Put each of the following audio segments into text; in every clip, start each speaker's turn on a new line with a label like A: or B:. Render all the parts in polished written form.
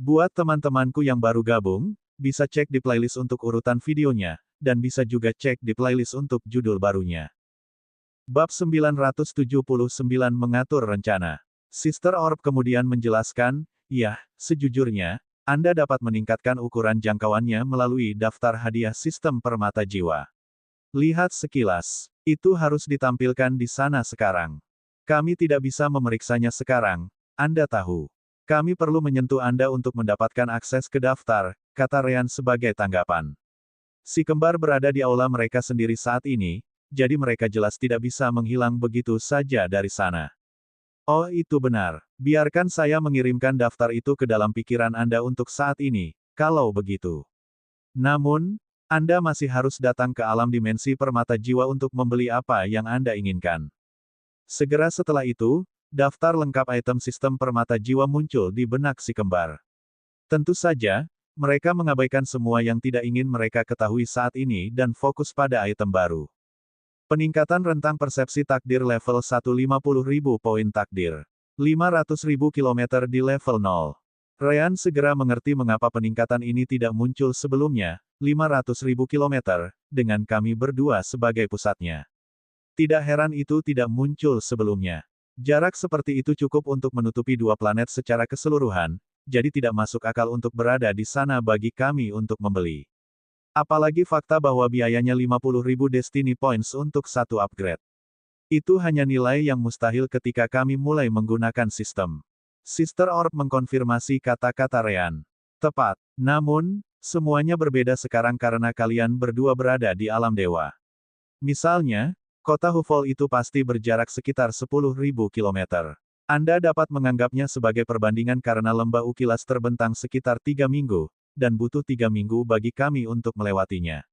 A: Buat teman-temanku yang baru gabung, bisa cek di playlist untuk urutan videonya, dan bisa juga cek di playlist untuk judul barunya. Bab 979 mengatur rencana. Sister Orb kemudian menjelaskan, ya, sejujurnya, Anda dapat meningkatkan ukuran jangkauannya melalui daftar hadiah sistem permata jiwa. Lihat sekilas. Itu harus ditampilkan di sana sekarang. Kami tidak bisa memeriksanya sekarang, Anda tahu. Kami perlu menyentuh Anda untuk mendapatkan akses ke daftar, kata Ryan sebagai tanggapan. Si kembar berada di aula mereka sendiri saat ini, jadi mereka jelas tidak bisa menghilang begitu saja dari sana. Oh, itu benar. Biarkan saya mengirimkan daftar itu ke dalam pikiran Anda untuk saat ini, kalau begitu. Namun, Anda masih harus datang ke alam dimensi permata jiwa untuk membeli apa yang Anda inginkan. Segera setelah itu, daftar lengkap item sistem permata jiwa muncul di benak si kembar. Tentu saja, mereka mengabaikan semua yang tidak ingin mereka ketahui saat ini dan fokus pada item baru. Peningkatan rentang persepsi takdir level 150.000 poin takdir. 500.000 kilometer di level 0. Ryan segera mengerti mengapa peningkatan ini tidak muncul sebelumnya, 500.000 kilometer, dengan kami berdua sebagai pusatnya. Tidak heran itu tidak muncul sebelumnya. Jarak seperti itu cukup untuk menutupi dua planet secara keseluruhan, jadi tidak masuk akal untuk berada di sana bagi kami untuk membeli. Apalagi fakta bahwa biayanya 50.000 Destiny Points untuk satu upgrade. Itu hanya nilai yang mustahil ketika kami mulai menggunakan sistem. Sister Orb mengkonfirmasi kata-kata Ryan. Tepat. Namun, semuanya berbeda sekarang karena kalian berdua berada di alam dewa. Misalnya, kota Hufol itu pasti berjarak sekitar 10.000 kilometer. Anda dapat menganggapnya sebagai perbandingan karena lembah ukilas terbentang sekitar 3 minggu, dan butuh 3 minggu bagi kami untuk melewatinya.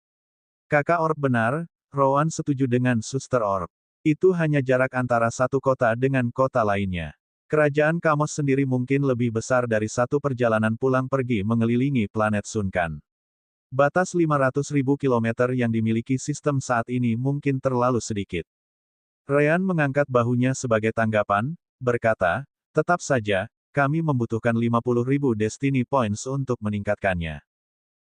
A: Kakak Orb benar, Rowan setuju dengan Suster Orb. Itu hanya jarak antara satu kota dengan kota lainnya. Kerajaan Kamos sendiri mungkin lebih besar dari satu perjalanan pulang pergi mengelilingi planet Sunkan. Batas 500.000 kilometer yang dimiliki sistem saat ini mungkin terlalu sedikit. Ryan mengangkat bahunya sebagai tanggapan, berkata, tetap saja, kami membutuhkan 50.000 Destiny Points untuk meningkatkannya.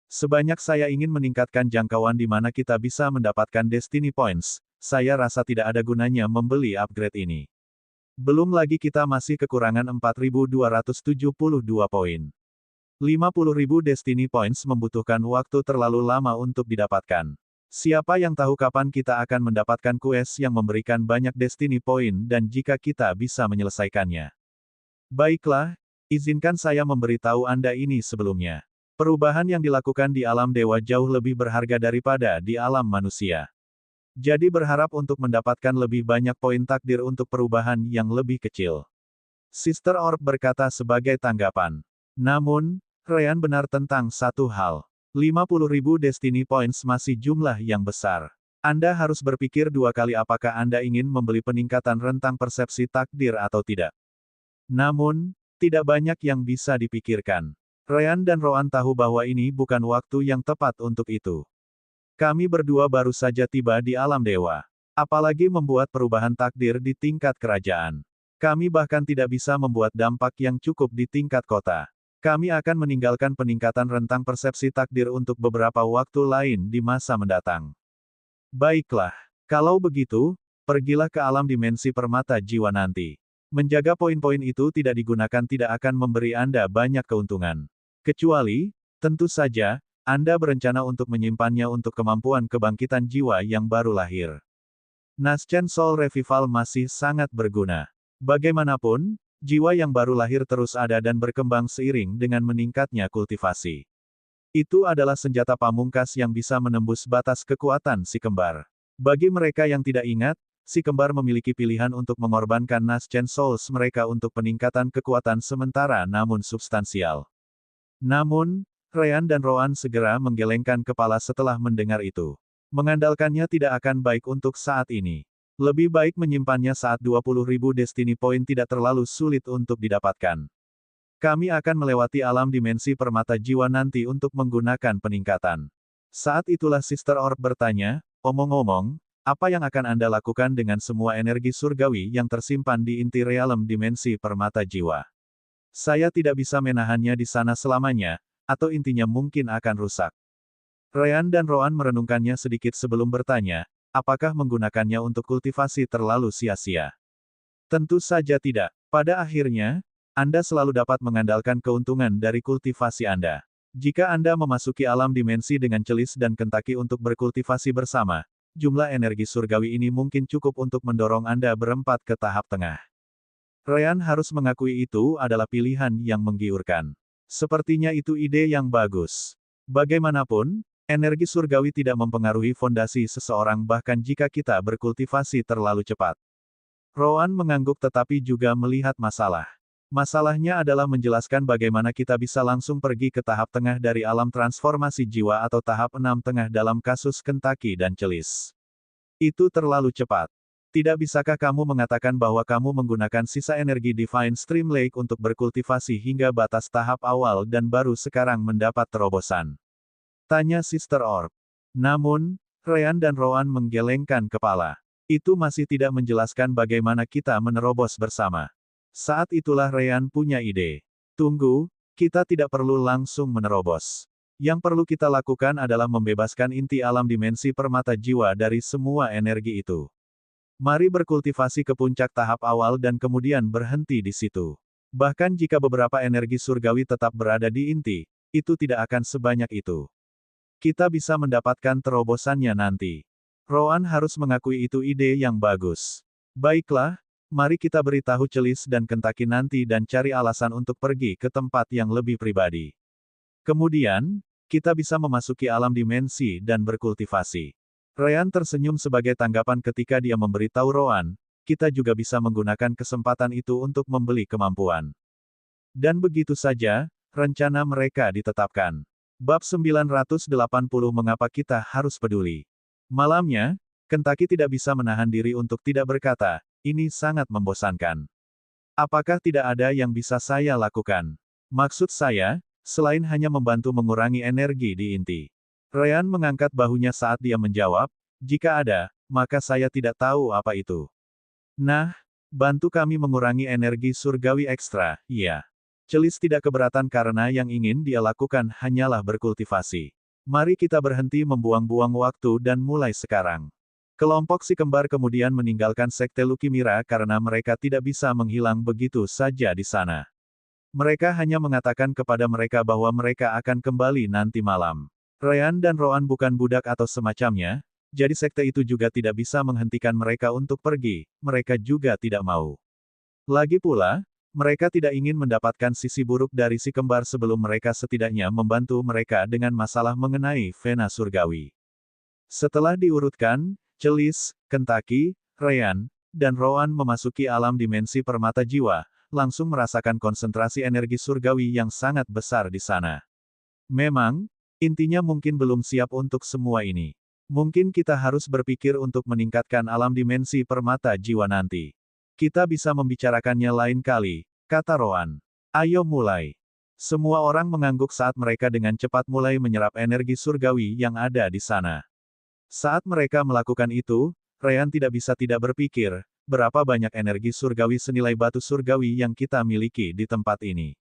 A: Sebanyak saya ingin meningkatkan jangkauan di mana kita bisa mendapatkan Destiny Points, saya rasa tidak ada gunanya membeli upgrade ini. Belum lagi kita masih kekurangan 4.272 poin. 50.000 Destiny Points membutuhkan waktu terlalu lama untuk didapatkan. Siapa yang tahu kapan kita akan mendapatkan quest yang memberikan banyak Destiny Point dan jika kita bisa menyelesaikannya. Baiklah, izinkan saya memberitahu Anda ini sebelumnya. Perubahan yang dilakukan di alam dewa jauh lebih berharga daripada di alam manusia. Jadi berharap untuk mendapatkan lebih banyak poin takdir untuk perubahan yang lebih kecil. Sister Orb berkata sebagai tanggapan. Namun, Ryan benar tentang satu hal. 50.000 Destiny Points masih jumlah yang besar. Anda harus berpikir dua kali apakah Anda ingin membeli peningkatan rentang persepsi takdir atau tidak. Namun, tidak banyak yang bisa dipikirkan. Ryan dan Rowan tahu bahwa ini bukan waktu yang tepat untuk itu. Kami berdua baru saja tiba di alam dewa. Apalagi membuat perubahan takdir di tingkat kerajaan. Kami bahkan tidak bisa membuat dampak yang cukup di tingkat kota. Kami akan meninggalkan peningkatan rentang persepsi takdir untuk beberapa waktu lain di masa mendatang. Baiklah, kalau begitu, pergilah ke alam dimensi permata jiwa nanti. Menjaga poin-poin itu tidak digunakan tidak akan memberi Anda banyak keuntungan. Kecuali, tentu saja, Anda berencana untuk menyimpannya untuk kemampuan kebangkitan jiwa yang baru lahir. Naschen Soul Revival masih sangat berguna. Bagaimanapun, jiwa yang baru lahir terus ada dan berkembang seiring dengan meningkatnya kultivasi. Itu adalah senjata pamungkas yang bisa menembus batas kekuatan si kembar. Bagi mereka yang tidak ingat, si kembar memiliki pilihan untuk mengorbankan Naschen Souls mereka untuk peningkatan kekuatan sementara namun substansial. Namun, Ryan dan Rowan segera menggelengkan kepala setelah mendengar itu. Mengandalkannya tidak akan baik untuk saat ini. Lebih baik menyimpannya saat 20.000 Destiny Point tidak terlalu sulit untuk didapatkan. Kami akan melewati alam dimensi permata jiwa nanti untuk menggunakan peningkatan. Saat itulah Sister Orb bertanya, omong-omong, apa yang akan Anda lakukan dengan semua energi surgawi yang tersimpan di inti realem dimensi permata jiwa? Saya tidak bisa menahannya di sana selamanya, atau intinya mungkin akan rusak. Ryan dan Roan merenungkannya sedikit sebelum bertanya, apakah menggunakannya untuk kultivasi terlalu sia-sia? Tentu saja tidak. Pada akhirnya, Anda selalu dapat mengandalkan keuntungan dari kultivasi Anda. Jika Anda memasuki alam dimensi dengan Celis dan Kentaki untuk berkultivasi bersama, jumlah energi surgawi ini mungkin cukup untuk mendorong Anda berempat ke tahap tengah. Ryan harus mengakui itu adalah pilihan yang menggiurkan. Sepertinya itu ide yang bagus. Bagaimanapun, energi surgawi tidak mempengaruhi fondasi seseorang bahkan jika kita berkultivasi terlalu cepat. Roan mengangguk tetapi juga melihat masalah. Masalahnya adalah menjelaskan bagaimana kita bisa langsung pergi ke tahap tengah dari alam transformasi jiwa atau tahap 6 tengah dalam kasus Kentaki dan Celis. Itu terlalu cepat. Tidak bisakah kamu mengatakan bahwa kamu menggunakan sisa energi Divine Stream Lake untuk berkultivasi hingga batas tahap awal dan baru sekarang mendapat terobosan? Tanya Sister Orb. Namun, Ryan dan Roan menggelengkan kepala. Itu masih tidak menjelaskan bagaimana kita menerobos bersama. Saat itulah Ryan punya ide. Tunggu, kita tidak perlu langsung menerobos. Yang perlu kita lakukan adalah membebaskan inti alam dimensi permata jiwa dari semua energi itu. Mari berkultivasi ke puncak tahap awal dan kemudian berhenti di situ. Bahkan jika beberapa energi surgawi tetap berada di inti, itu tidak akan sebanyak itu. Kita bisa mendapatkan terobosannya nanti. Roan harus mengakui itu ide yang bagus. Baiklah, mari kita beritahu Celis dan Kentaki nanti dan cari alasan untuk pergi ke tempat yang lebih pribadi. Kemudian, kita bisa memasuki alam dimensi dan berkultivasi. Ryan tersenyum sebagai tanggapan ketika dia memberitahu Roan, kita juga bisa menggunakan kesempatan itu untuk membeli kemampuan. Dan begitu saja, rencana mereka ditetapkan. Bab 980 Mengapa kita harus peduli? Malamnya, Kentaki tidak bisa menahan diri untuk tidak berkata, ini sangat membosankan. Apakah tidak ada yang bisa saya lakukan? Maksud saya, selain hanya membantu mengurangi energi di inti. Ryan mengangkat bahunya saat dia menjawab, jika ada, maka saya tidak tahu apa itu. Nah, bantu kami mengurangi energi surgawi ekstra, ya. Celis tidak keberatan karena yang ingin dia lakukan hanyalah berkultivasi. Mari kita berhenti membuang-buang waktu dan mulai sekarang. Kelompok si kembar kemudian meninggalkan sekte Lukimira karena mereka tidak bisa menghilang begitu saja di sana. Mereka hanya mengatakan kepada mereka bahwa mereka akan kembali nanti malam. Ryan dan Roan bukan budak atau semacamnya, jadi sekte itu juga tidak bisa menghentikan mereka untuk pergi, mereka juga tidak mau. Lagi pula, mereka tidak ingin mendapatkan sisi buruk dari si kembar sebelum mereka setidaknya membantu mereka dengan masalah mengenai vena surgawi. Setelah diurutkan, Celis, Kentaki, Ryan, dan Roan memasuki alam dimensi permata jiwa, langsung merasakan konsentrasi energi surgawi yang sangat besar di sana. Memang, intinya mungkin belum siap untuk semua ini. Mungkin kita harus berpikir untuk meningkatkan alam dimensi permata jiwa nanti. Kita bisa membicarakannya lain kali, kata Roan. Ayo mulai. Semua orang mengangguk saat mereka dengan cepat mulai menyerap energi surgawi yang ada di sana. Saat mereka melakukan itu, Ryan tidak bisa tidak berpikir, berapa banyak energi surgawi senilai batu surgawi yang kita miliki di tempat ini.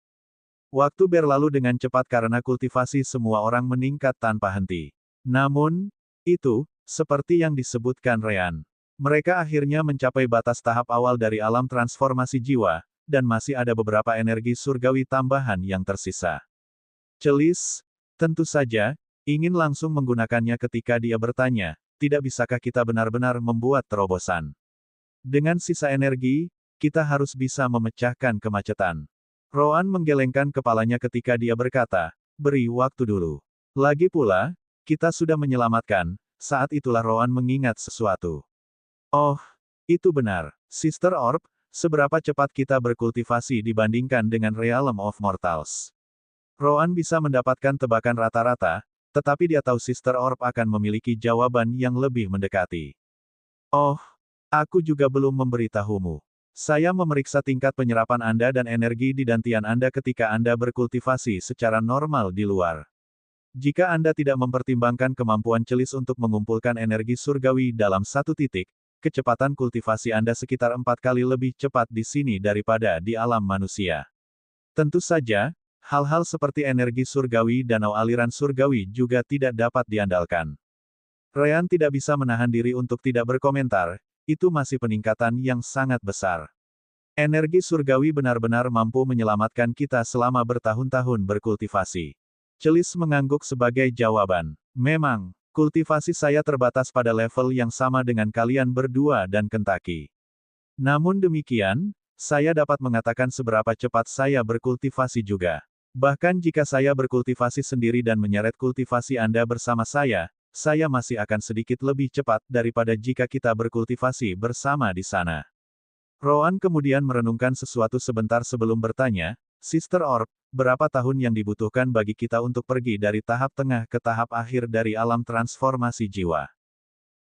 A: Waktu berlalu dengan cepat karena kultivasi semua orang meningkat tanpa henti. Namun, itu, seperti yang disebutkan Ryan. Mereka akhirnya mencapai batas tahap awal dari alam transformasi jiwa, dan masih ada beberapa energi surgawi tambahan yang tersisa. Celis, tentu saja, ingin langsung menggunakannya ketika dia bertanya, tidak bisakah kita benar-benar membuat terobosan? Dengan sisa energi, kita harus bisa memecahkan kemacetan. Roan menggelengkan kepalanya ketika dia berkata, beri waktu dulu. Lagi pula, kita sudah menyelamatkan, saat itulah Roan mengingat sesuatu. Oh, itu benar, Sister Orb, seberapa cepat kita berkultivasi dibandingkan dengan Realm of Mortals. Roan bisa mendapatkan tebakan rata-rata, tetapi dia tahu Sister Orb akan memiliki jawaban yang lebih mendekati. Oh, aku juga belum memberitahumu. Saya memeriksa tingkat penyerapan Anda dan energi di dantian Anda ketika Anda berkultivasi secara normal di luar. Jika Anda tidak mempertimbangkan kemampuan Celis untuk mengumpulkan energi surgawi dalam satu titik, kecepatan kultivasi Anda sekitar 4 kali lebih cepat di sini daripada di alam manusia. Tentu saja, hal-hal seperti energi surgawi danau aliran surgawi juga tidak dapat diandalkan. Ryan tidak bisa menahan diri untuk tidak berkomentar, itu masih peningkatan yang sangat besar. Energi surgawi benar-benar mampu menyelamatkan kita selama bertahun-tahun berkultivasi. Celis mengangguk sebagai jawaban. Memang, kultivasi saya terbatas pada level yang sama dengan kalian berdua dan Kentucky. Namun demikian, saya dapat mengatakan seberapa cepat saya berkultivasi juga. Bahkan jika saya berkultivasi sendiri dan menyeret kultivasi Anda bersama saya masih akan sedikit lebih cepat daripada jika kita berkultivasi bersama di sana. Rowan kemudian merenungkan sesuatu sebentar sebelum bertanya, Sister Orb, berapa tahun yang dibutuhkan bagi kita untuk pergi dari tahap tengah ke tahap akhir dari alam transformasi jiwa?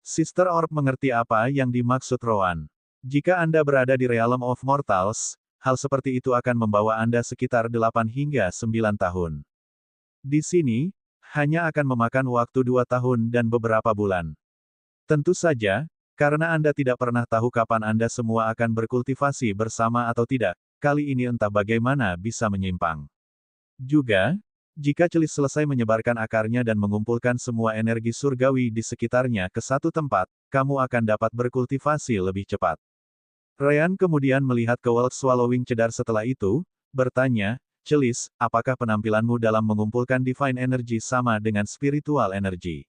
A: Sister Orb mengerti apa yang dimaksud Rowan. Jika Anda berada di Realm of Mortals, hal seperti itu akan membawa Anda sekitar 8 hingga 9 tahun. Di sini, hanya akan memakan waktu 2 tahun dan beberapa bulan. Tentu saja, karena Anda tidak pernah tahu kapan Anda semua akan berkultivasi bersama atau tidak, kali ini entah bagaimana bisa menyimpang. Juga, jika Celis selesai menyebarkan akarnya dan mengumpulkan semua energi surgawi di sekitarnya ke satu tempat, kamu akan dapat berkultivasi lebih cepat. Ryan kemudian melihat ke World Swallowing Cedar setelah itu, bertanya, Celis, apakah penampilanmu dalam mengumpulkan Divine Energy sama dengan Spiritual Energy?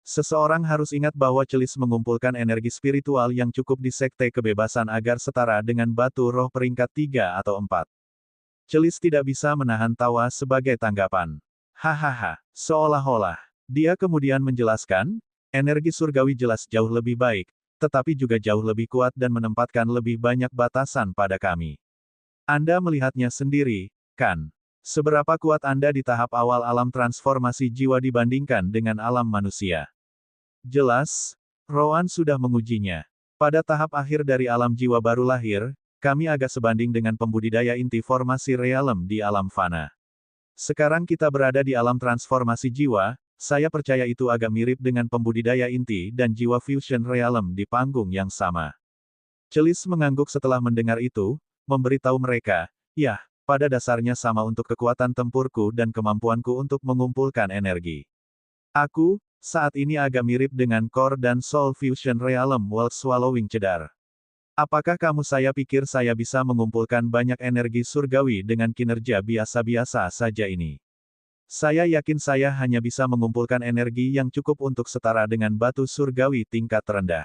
A: Seseorang harus ingat bahwa Celis mengumpulkan energi spiritual yang cukup di Sekte Kebebasan agar setara dengan batu roh peringkat 3 atau 4. Celis tidak bisa menahan tawa sebagai tanggapan. Hahaha, seolah-olah. Dia kemudian menjelaskan, energi surgawi jelas jauh lebih baik, tetapi juga jauh lebih kuat dan menempatkan lebih banyak batasan pada kami. Anda melihatnya sendiri, kan? Seberapa kuat Anda di tahap awal alam transformasi jiwa dibandingkan dengan alam manusia? Jelas, Rowan sudah mengujinya. Pada tahap akhir dari alam jiwa baru lahir, kami agak sebanding dengan pembudidaya inti formasi realem di alam fana. Sekarang kita berada di alam transformasi jiwa, saya percaya itu agak mirip dengan pembudidaya inti dan jiwa fusion realem di panggung yang sama. Celis mengangguk setelah mendengar itu, memberitahu mereka, ya, pada dasarnya sama untuk kekuatan tempurku dan kemampuanku untuk mengumpulkan energi. Aku, saat ini agak mirip dengan Core dan Soul Fusion Realm World Swallowing Cedar. Apakah kamu saya pikir saya bisa mengumpulkan banyak energi surgawi dengan kinerja biasa-biasa saja ini? Saya yakin saya hanya bisa mengumpulkan energi yang cukup untuk setara dengan batu surgawi tingkat terendah.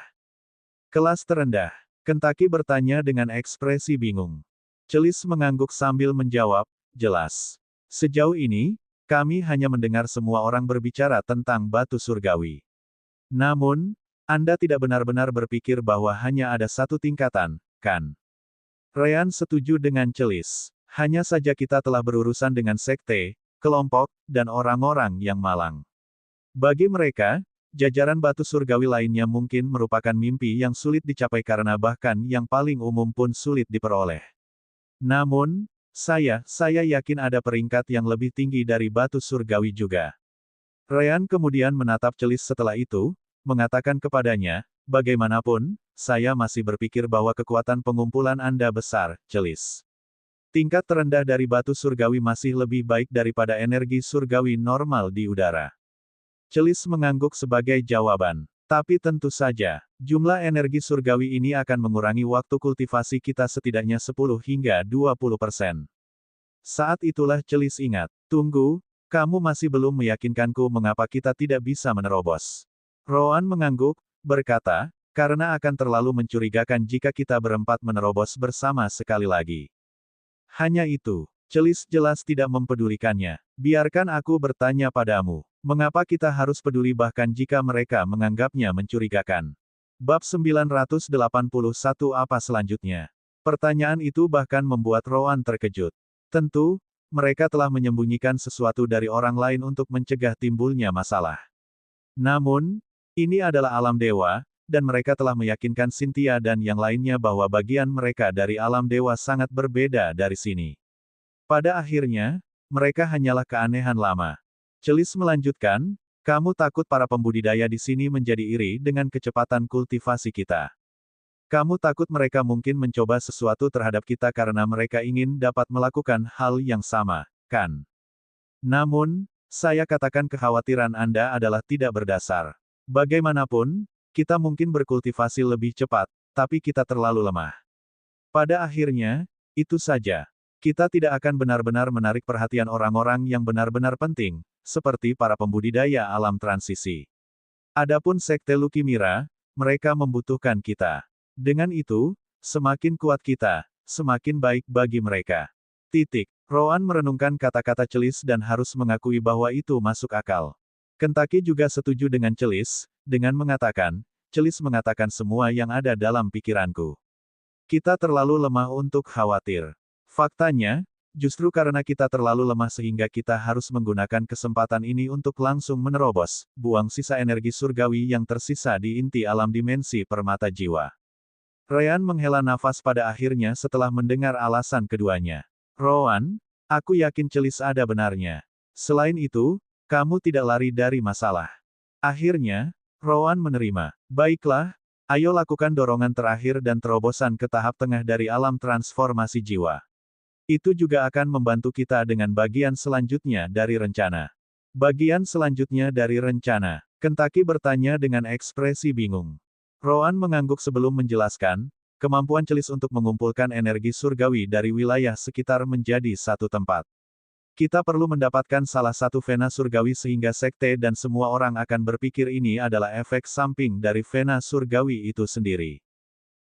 A: Kelas terendah. Kentucky bertanya dengan ekspresi bingung. Celis mengangguk sambil menjawab, jelas. Sejauh ini, kami hanya mendengar semua orang berbicara tentang batu surgawi. Namun, Anda tidak benar-benar berpikir bahwa hanya ada satu tingkatan, kan? Ryan setuju dengan Celis. Hanya saja kita telah berurusan dengan sekte, kelompok, dan orang-orang yang malang. Bagi mereka, jajaran batu surgawi lainnya mungkin merupakan mimpi yang sulit dicapai karena bahkan yang paling umum pun sulit diperoleh. Namun, saya yakin ada peringkat yang lebih tinggi dari batu surgawi juga. Ryan kemudian menatap Celis setelah itu, mengatakan kepadanya, bagaimanapun, saya masih berpikir bahwa kekuatan pengumpulan Anda besar, Celis. Tingkat terendah dari batu surgawi masih lebih baik daripada energi surgawi normal di udara. Celis mengangguk sebagai jawaban. Tapi tentu saja, jumlah energi surgawi ini akan mengurangi waktu kultivasi kita setidaknya 10 hingga 20%. Saat itulah Celis ingat, tunggu, kamu masih belum meyakinkanku mengapa kita tidak bisa menerobos. Rowan mengangguk, berkata, karena akan terlalu mencurigakan jika kita berempat menerobos bersama sekali lagi. Hanya itu, Celis jelas tidak mempedulikannya. Biarkan aku bertanya padamu, mengapa kita harus peduli bahkan jika mereka menganggapnya mencurigakan? Bab 981 apa selanjutnya? Pertanyaan itu bahkan membuat Rowan terkejut. Tentu, mereka telah menyembunyikan sesuatu dari orang lain untuk mencegah timbulnya masalah. Namun, ini adalah alam dewa, dan mereka telah meyakinkan Cynthia dan yang lainnya bahwa bagian mereka dari alam dewa sangat berbeda dari sini. Pada akhirnya, mereka hanyalah keanehan lama. Celis melanjutkan, kamu takut para pembudidaya di sini menjadi iri dengan kecepatan kultivasi kita. Kamu takut mereka mungkin mencoba sesuatu terhadap kita karena mereka ingin dapat melakukan hal yang sama, kan? Namun, saya katakan kekhawatiran Anda adalah tidak berdasar. Bagaimanapun, kita mungkin berkultivasi lebih cepat, tapi kita terlalu lemah. Pada akhirnya, itu saja. Kita tidak akan benar-benar menarik perhatian orang-orang yang benar-benar penting, seperti para pembudidaya alam transisi. Adapun Sekte Lukimira, mereka membutuhkan kita. Dengan itu, semakin kuat kita, semakin baik bagi mereka. Titik. Rowan merenungkan kata-kata Celis dan harus mengakui bahwa itu masuk akal. Kentaki juga setuju dengan Celis, dengan mengatakan, Celis mengatakan semua yang ada dalam pikiranku. Kita terlalu lemah untuk khawatir. Faktanya, justru karena kita terlalu lemah sehingga kita harus menggunakan kesempatan ini untuk langsung menerobos, buang sisa energi surgawi yang tersisa di inti alam dimensi permata jiwa. Ryan menghela nafas pada akhirnya setelah mendengar alasan keduanya. Rowan, aku yakin Celis ada benarnya. Selain itu, kamu tidak lari dari masalah. Akhirnya, Rowan menerima. Baiklah, ayo lakukan dorongan terakhir dan terobosan ke tahap tengah dari alam transformasi jiwa. Itu juga akan membantu kita dengan bagian selanjutnya dari rencana. Bagian selanjutnya dari rencana. Kentaki bertanya dengan ekspresi bingung. Rowan mengangguk sebelum menjelaskan, kemampuan Celis untuk mengumpulkan energi surgawi dari wilayah sekitar menjadi satu tempat. Kita perlu mendapatkan salah satu vena surgawi sehingga sekte dan semua orang akan berpikir ini adalah efek samping dari vena surgawi itu sendiri.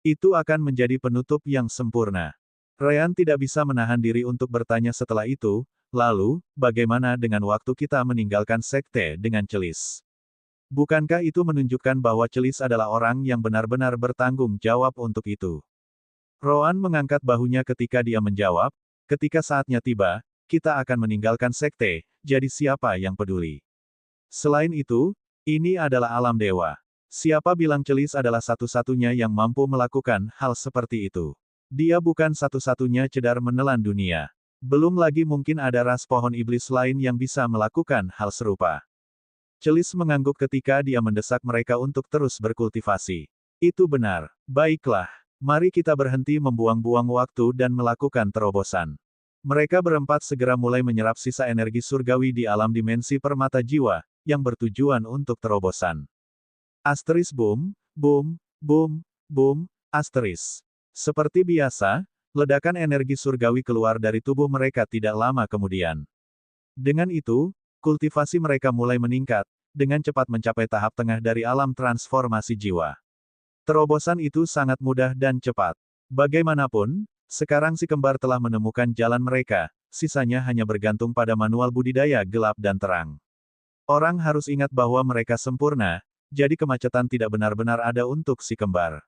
A: Itu akan menjadi penutup yang sempurna. Ryan tidak bisa menahan diri untuk bertanya setelah itu, lalu, bagaimana dengan waktu kita meninggalkan sekte dengan Celis? Bukankah itu menunjukkan bahwa Celis adalah orang yang benar-benar bertanggung jawab untuk itu? Rowan mengangkat bahunya ketika dia menjawab, ketika saatnya tiba, kita akan meninggalkan sekte, jadi siapa yang peduli? Selain itu, ini adalah alam dewa. Siapa bilang Celis adalah satu-satunya yang mampu melakukan hal seperti itu? Dia bukan satu-satunya cedar menelan dunia. Belum lagi mungkin ada ras pohon iblis lain yang bisa melakukan hal serupa. Celis mengangguk ketika dia mendesak mereka untuk terus berkultivasi. Itu benar. Baiklah, mari kita berhenti membuang-buang waktu dan melakukan terobosan. Mereka berempat segera mulai menyerap sisa energi surgawi di alam dimensi permata jiwa, yang bertujuan untuk terobosan. Asteris boom, boom, boom, boom, asteris. Seperti biasa, ledakan energi surgawi keluar dari tubuh mereka tidak lama kemudian. Dengan itu, kultivasi mereka mulai meningkat, dengan cepat mencapai tahap tengah dari alam transformasi jiwa. Terobosan itu sangat mudah dan cepat. Bagaimanapun, sekarang si kembar telah menemukan jalan mereka, sisanya hanya bergantung pada manual budidaya gelap dan terang. Orang harus ingat bahwa mereka sempurna, jadi kemacetan tidak benar-benar ada untuk si kembar.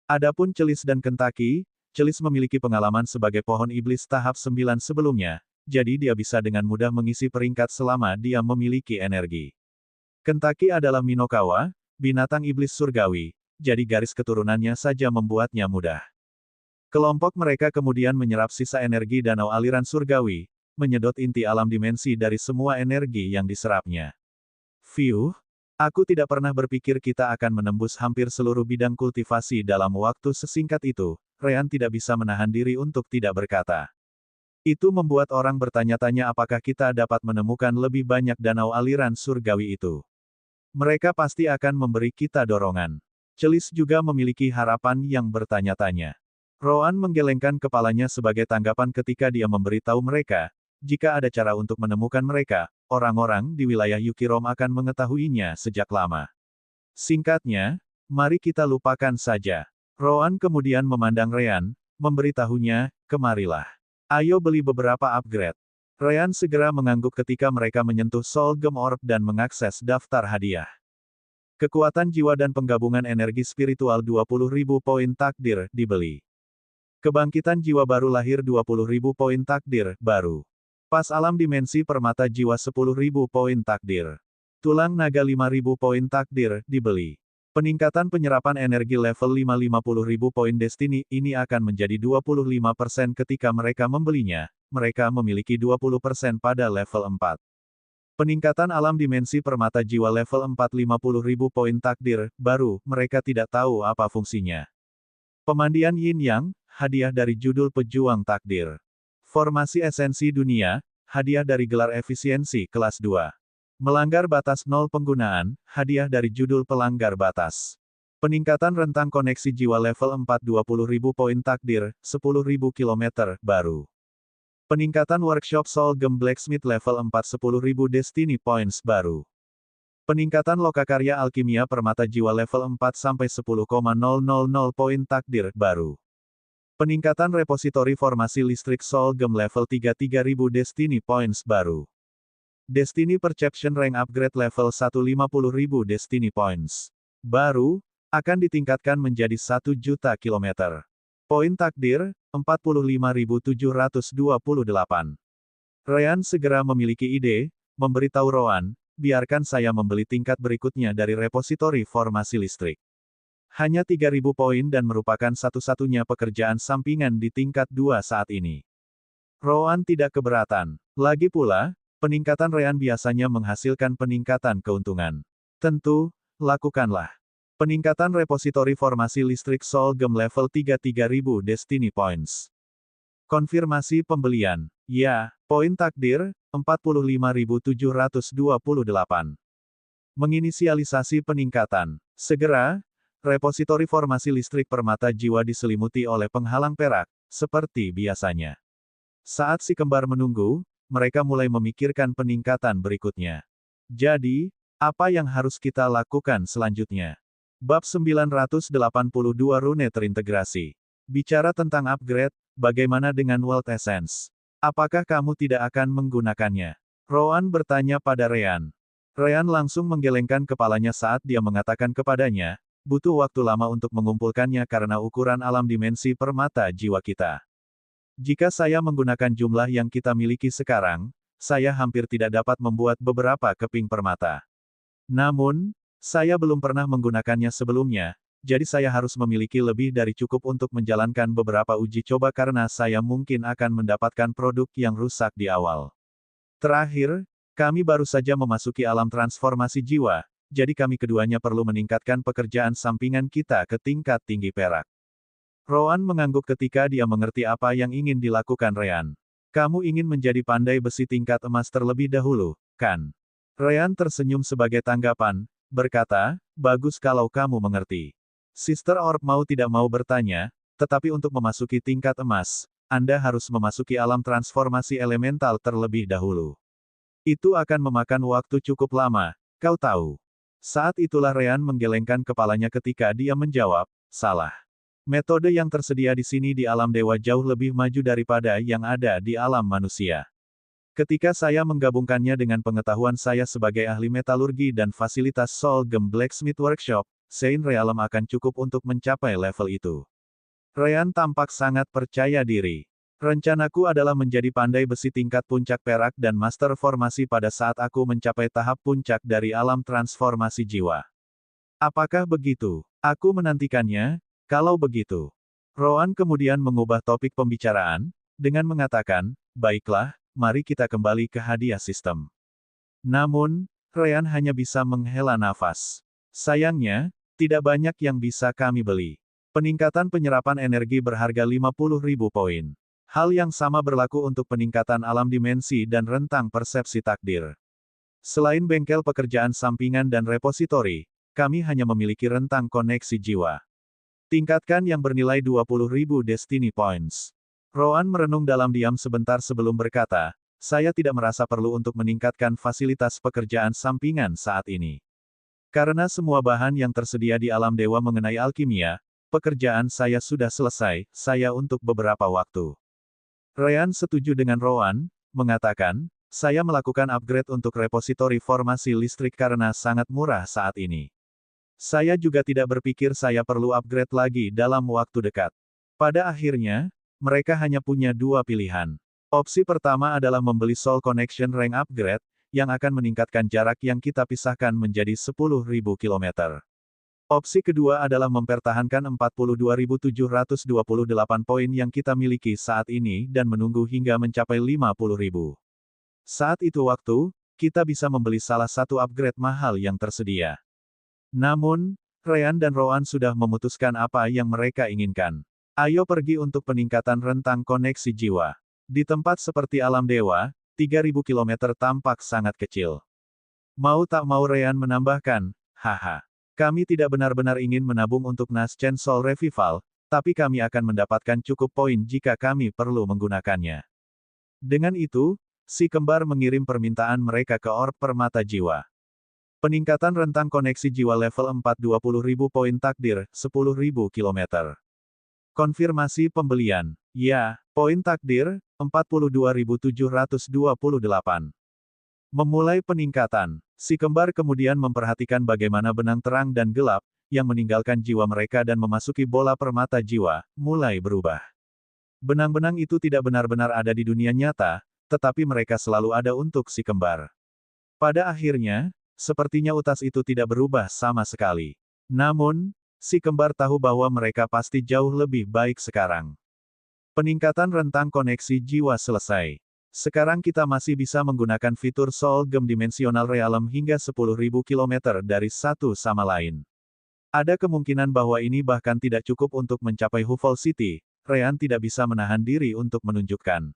A: Adapun Celis dan Kentaki, Celis memiliki pengalaman sebagai pohon iblis tahap 9 sebelumnya, jadi dia bisa dengan mudah mengisi peringkat selama dia memiliki energi. Kentaki adalah Minokawa, binatang iblis surgawi, jadi garis keturunannya saja membuatnya mudah. Kelompok mereka kemudian menyerap sisa energi danau aliran surgawi, menyedot inti alam dimensi dari semua energi yang diserapnya. Fiuh, aku tidak pernah berpikir kita akan menembus hampir seluruh bidang kultivasi dalam waktu sesingkat itu. Ryan tidak bisa menahan diri untuk tidak berkata. Itu membuat orang bertanya-tanya apakah kita dapat menemukan lebih banyak danau aliran surgawi itu. Mereka pasti akan memberi kita dorongan. Celis juga memiliki harapan yang bertanya-tanya. Rowan menggelengkan kepalanya sebagai tanggapan ketika dia memberitahu mereka, jika ada cara untuk menemukan mereka, orang-orang di wilayah Yukirom akan mengetahuinya sejak lama. Singkatnya, mari kita lupakan saja. Rowan kemudian memandang Ryan, memberitahunya, kemarilah. Ayo beli beberapa upgrade. Ryan segera mengangguk ketika mereka menyentuh Soul Gem Orb dan mengakses daftar hadiah. Kekuatan jiwa dan penggabungan energi spiritual 20.000 poin takdir dibeli. Kebangkitan jiwa baru lahir 20.000 poin takdir baru. Pas alam dimensi permata jiwa 10.000 poin takdir. Tulang naga 5.000 poin takdir dibeli. Peningkatan penyerapan energi level 5 50.000 poin destiny ini akan menjadi 25% ketika mereka membelinya. Mereka memiliki 20% pada level 4. Peningkatan alam dimensi permata jiwa level 4 50.000 poin takdir baru, mereka tidak tahu apa fungsinya. Pemandian Yin Yang, hadiah dari judul Pejuang Takdir. Formasi Esensi Dunia, hadiah dari gelar efisiensi kelas 2. Melanggar batas 0 penggunaan, hadiah dari judul Pelanggar Batas. Peningkatan rentang koneksi jiwa level 4 20.000 poin takdir, 10.000 km, baru. Peningkatan workshop Soul Gem Blacksmith level 4 10.000 Destiny Points baru. Peningkatan lokakarya alkimia permata jiwa level 4 sampai 10,000 poin takdir baru. Peningkatan repositori formasi listrik Soul Gem level 3 3000 Destiny Points baru. Destiny Perception Rank Upgrade level 1 50.000 Destiny Points baru, akan ditingkatkan menjadi 1 juta kilometer. Poin takdir, 45.728. Ryan segera memiliki ide, memberitahu Rowan, biarkan saya membeli tingkat berikutnya dari repositori formasi listrik. Hanya 3.000 poin dan merupakan satu-satunya pekerjaan sampingan di tingkat 2 saat ini. Rowan tidak keberatan. Lagi pula, peningkatan Ryan biasanya menghasilkan peningkatan keuntungan. Tentu, lakukanlah. Peningkatan repositori formasi listrik Soul Gem level 3 3000 Destiny Points. Konfirmasi pembelian. Ya, poin takdir, 45.728. Menginisialisasi peningkatan. Segera, repositori formasi listrik permata jiwa diselimuti oleh penghalang perak, seperti biasanya. Saat si kembar menunggu, mereka mulai memikirkan peningkatan berikutnya. Jadi, apa yang harus kita lakukan selanjutnya? Bab 982 Rune terintegrasi. Bicara tentang upgrade, bagaimana dengan World Essence? Apakah kamu tidak akan menggunakannya? Rowan bertanya pada Ryan. Ryan langsung menggelengkan kepalanya saat dia mengatakan kepadanya, butuh waktu lama untuk mengumpulkannya karena ukuran alam dimensi permata jiwa kita. Jika saya menggunakan jumlah yang kita miliki sekarang, saya hampir tidak dapat membuat beberapa keping permata. Namun, saya belum pernah menggunakannya sebelumnya, jadi saya harus memiliki lebih dari cukup untuk menjalankan beberapa uji coba karena saya mungkin akan mendapatkan produk yang rusak di awal. Terakhir, kami baru saja memasuki alam transformasi jiwa, jadi kami keduanya perlu meningkatkan pekerjaan sampingan kita ke tingkat tinggi perak. Rowan mengangguk ketika dia mengerti apa yang ingin dilakukan Ryan. Kamu ingin menjadi pandai besi tingkat emas terlebih dahulu, kan? Ryan tersenyum sebagai tanggapan, berkata, bagus kalau kamu mengerti. Sister Orb mau tidak mau bertanya, tetapi untuk memasuki tingkat emas, Anda harus memasuki alam transformasi elemental terlebih dahulu. Itu akan memakan waktu cukup lama, kau tahu. Saat itulah Ryan menggelengkan kepalanya ketika dia menjawab, salah. Metode yang tersedia di sini di alam dewa jauh lebih maju daripada yang ada di alam manusia. Ketika saya menggabungkannya dengan pengetahuan saya sebagai ahli metalurgi dan fasilitas Soul Gem Blacksmith Workshop, Saint Realm akan cukup untuk mencapai level itu. Ryan tampak sangat percaya diri. Rencanaku adalah menjadi pandai besi tingkat puncak perak dan master formasi pada saat aku mencapai tahap puncak dari alam transformasi jiwa. Apakah begitu? Aku menantikannya, kalau begitu. Rowan kemudian mengubah topik pembicaraan, dengan mengatakan, baiklah, mari kita kembali ke hadiah sistem. Namun, Ryan hanya bisa menghela nafas. Sayangnya, tidak banyak yang bisa kami beli. Peningkatan penyerapan energi berharga 50.000 poin. Hal yang sama berlaku untuk peningkatan alam dimensi dan rentang persepsi takdir. Selain bengkel pekerjaan sampingan dan repositori, kami hanya memiliki rentang koneksi jiwa. Tingkatkan yang bernilai 20.000 Destiny Points. Rowan merenung dalam diam sebentar sebelum berkata, saya tidak merasa perlu untuk meningkatkan fasilitas pekerjaan sampingan saat ini. Karena semua bahan yang tersedia di alam dewa mengenai alkimia, pekerjaan saya sudah selesai, saya untuk beberapa waktu. Ryan setuju dengan Rowan, mengatakan, saya melakukan upgrade untuk repositori formasi listrik karena sangat murah saat ini. Saya juga tidak berpikir saya perlu upgrade lagi dalam waktu dekat. Pada akhirnya, mereka hanya punya dua pilihan. Opsi pertama adalah membeli Soul Connection Rank Upgrade, yang akan meningkatkan jarak yang kita pisahkan menjadi 10.000 km. Opsi kedua adalah mempertahankan 42.728 poin yang kita miliki saat ini dan menunggu hingga mencapai 50.000. Saat itu waktu, kita bisa membeli salah satu upgrade mahal yang tersedia. Namun, Ryan dan Rowan sudah memutuskan apa yang mereka inginkan. Ayo pergi untuk peningkatan rentang koneksi jiwa. Di tempat seperti alam dewa, 3000 km tampak sangat kecil. Mau tak mau Ryan menambahkan, haha. Kami tidak benar-benar ingin menabung untuk Naschen Soul Revival, tapi kami akan mendapatkan cukup poin jika kami perlu menggunakannya. Dengan itu, si kembar mengirim permintaan mereka ke orb permata jiwa. Peningkatan rentang koneksi jiwa level 4 20.000 poin takdir, 10.000 km. Konfirmasi pembelian. Ya, poin takdir, 42.728. Memulai peningkatan. Si kembar kemudian memperhatikan bagaimana benang terang dan gelap, yang meninggalkan jiwa mereka dan memasuki bola permata jiwa, mulai berubah. Benang-benang itu tidak benar-benar ada di dunia nyata, tetapi mereka selalu ada untuk si kembar. Pada akhirnya, sepertinya utas itu tidak berubah sama sekali. Namun, si kembar tahu bahwa mereka pasti jauh lebih baik sekarang. Peningkatan rentang koneksi jiwa selesai. Sekarang kita masih bisa menggunakan fitur Soul Gem Dimensional Realm hingga 10.000 km dari satu sama lain. Ada kemungkinan bahwa ini bahkan tidak cukup untuk mencapai Huvol City. Ryan tidak bisa menahan diri untuk menunjukkan.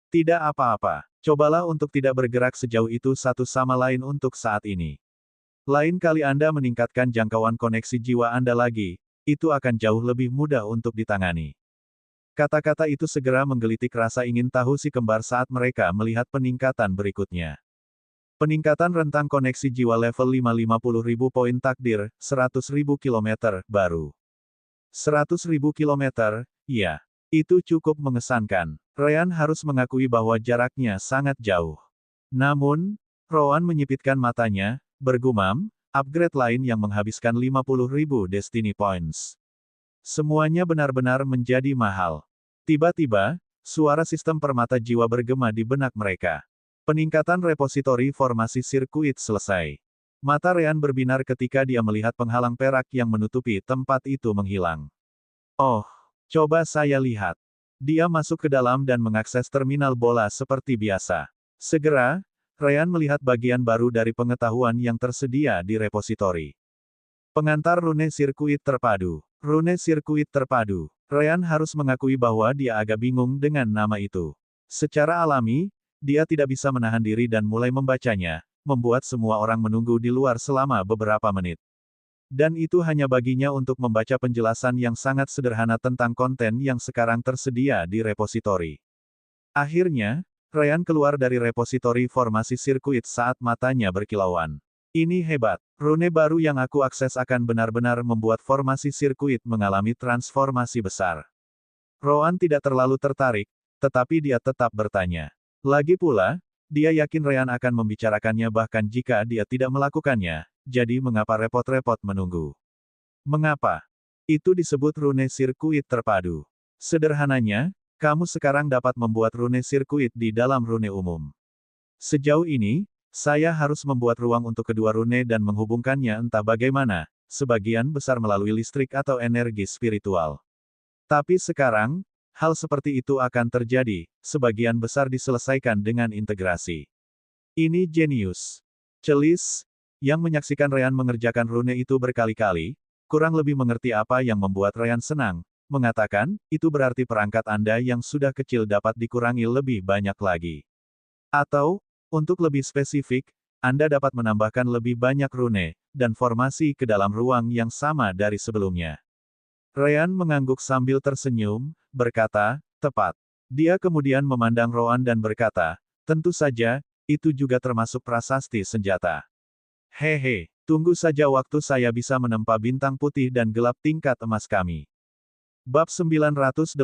A: Tidak apa-apa. Cobalah untuk tidak bergerak sejauh itu satu sama lain untuk saat ini. Lain kali Anda meningkatkan jangkauan koneksi jiwa Anda lagi, itu akan jauh lebih mudah untuk ditangani. Kata-kata itu segera menggelitik rasa ingin tahu si kembar saat mereka melihat peningkatan berikutnya. Peningkatan rentang koneksi jiwa level 5 50.000 poin takdir, 100.000 km, baru. 100.000 km, ya. Itu cukup mengesankan. Ryan harus mengakui bahwa jaraknya sangat jauh. Namun, Rowan menyipitkan matanya, bergumam, upgrade lain yang menghabiskan 50.000 Destiny Points. Semuanya benar-benar menjadi mahal. Tiba-tiba, suara sistem permata jiwa bergema di benak mereka. Peningkatan repositori formasi sirkuit selesai. Mata Ryan berbinar ketika dia melihat penghalang perak yang menutupi tempat itu menghilang. Oh, coba saya lihat. Dia masuk ke dalam dan mengakses terminal bola seperti biasa. Segera, Ryan melihat bagian baru dari pengetahuan yang tersedia di repositori. Pengantar rune sirkuit terpadu. Rune sirkuit terpadu. Ryan harus mengakui bahwa dia agak bingung dengan nama itu. Secara alami, dia tidak bisa menahan diri dan mulai membacanya, membuat semua orang menunggu di luar selama beberapa menit. Dan itu hanya baginya untuk membaca penjelasan yang sangat sederhana tentang konten yang sekarang tersedia di repositori. Akhirnya, Ryan keluar dari repositori formasi sirkuit saat matanya berkilauan. Ini hebat. Rune baru yang aku akses akan benar-benar membuat formasi sirkuit mengalami transformasi besar. Rowan tidak terlalu tertarik, tetapi dia tetap bertanya. Lagi pula, dia yakin Ryan akan membicarakannya bahkan jika dia tidak melakukannya, jadi mengapa repot-repot menunggu? Mengapa? Itu disebut rune sirkuit terpadu. Sederhananya, kamu sekarang dapat membuat rune sirkuit di dalam rune umum. Sejauh ini, saya harus membuat ruang untuk kedua rune dan menghubungkannya entah bagaimana, sebagian besar melalui listrik atau energi spiritual. Tapi sekarang, hal seperti itu akan terjadi, sebagian besar diselesaikan dengan integrasi. Ini jenius. Celis, yang menyaksikan Ryan mengerjakan rune itu berkali-kali, kurang lebih mengerti apa yang membuat Ryan senang, mengatakan, itu berarti perangkat Anda yang sudah kecil dapat dikurangi lebih banyak lagi. Atau, untuk lebih spesifik, Anda dapat menambahkan lebih banyak rune, dan formasi ke dalam ruang yang sama dari sebelumnya. Ryan mengangguk sambil tersenyum, berkata, tepat. Dia kemudian memandang Rowan dan berkata, tentu saja, itu juga termasuk prasasti senjata. Hehe, tunggu saja waktu saya bisa menempa bintang putih dan gelap tingkat emas kami. Bab 983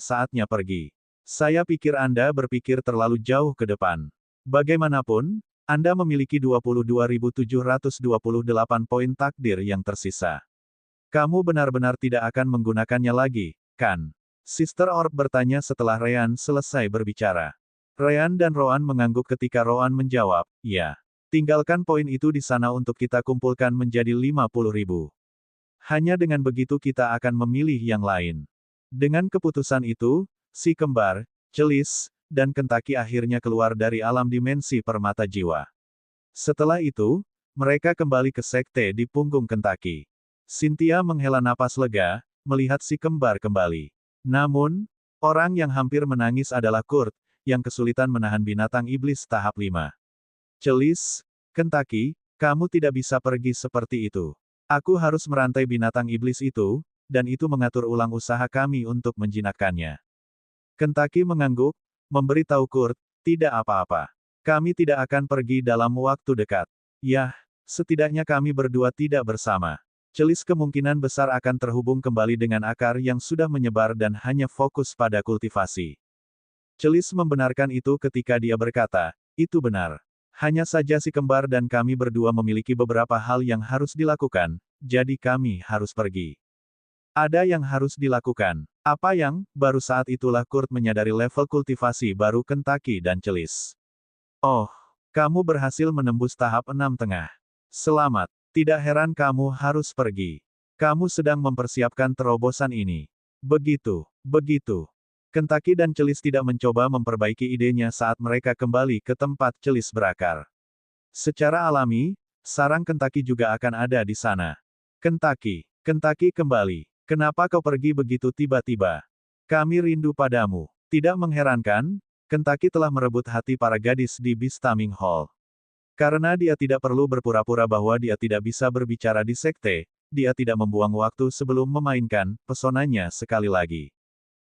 A: saatnya pergi. Saya pikir Anda berpikir terlalu jauh ke depan. Bagaimanapun, Anda memiliki 22.728 poin takdir yang tersisa. Kamu benar-benar tidak akan menggunakannya lagi, kan? Sister Orb bertanya setelah Ryan selesai berbicara. Ryan dan Rowan mengangguk ketika Rowan menjawab, ya. Tinggalkan poin itu di sana untuk kita kumpulkan menjadi 50.000. Hanya dengan begitu kita akan memilih yang lain. Dengan keputusan itu, si kembar, Celis, dan Kentaki akhirnya keluar dari alam dimensi permata jiwa. Setelah itu, mereka kembali ke sekte di punggung Kentucky. Cynthia menghela napas lega, melihat si kembar kembali. Namun, orang yang hampir menangis adalah Kurt, yang kesulitan menahan binatang iblis tahap 5. Celis, Kentucky, kamu tidak bisa pergi seperti itu. Aku harus merantai binatang iblis itu, dan itu mengatur ulang usaha kami untuk menjinakkannya. Kentucky mengangguk, memberitahu Kurt, tidak apa-apa. Kami tidak akan pergi dalam waktu dekat. Yah, setidaknya kami berdua tidak bersama. Celis kemungkinan besar akan terhubung kembali dengan akar yang sudah menyebar dan hanya fokus pada kultivasi. Celis membenarkan itu ketika dia berkata, itu benar. Hanya saja si kembar dan kami berdua memiliki beberapa hal yang harus dilakukan, jadi kami harus pergi. Ada yang harus dilakukan. Apa yang? Baru saat itulah Kurt menyadari level kultivasi baru Kentucky dan Celis. Oh, kamu berhasil menembus tahap 6,5. Selamat. Tidak heran kamu harus pergi. Kamu sedang mempersiapkan terobosan ini. Begitu. Kentucky dan Celis tidak mencoba memperbaiki idenya saat mereka kembali ke tempat Celis berakar. Secara alami, sarang Kentucky juga akan ada di sana. Kentucky kembali. Kenapa kau pergi begitu tiba-tiba? Kami rindu padamu. Tidak mengherankan, Kentucky telah merebut hati para gadis di Bistaming Hall. Karena dia tidak perlu berpura-pura bahwa dia tidak bisa berbicara di sekte, dia tidak membuang waktu sebelum memainkan pesonanya sekali lagi.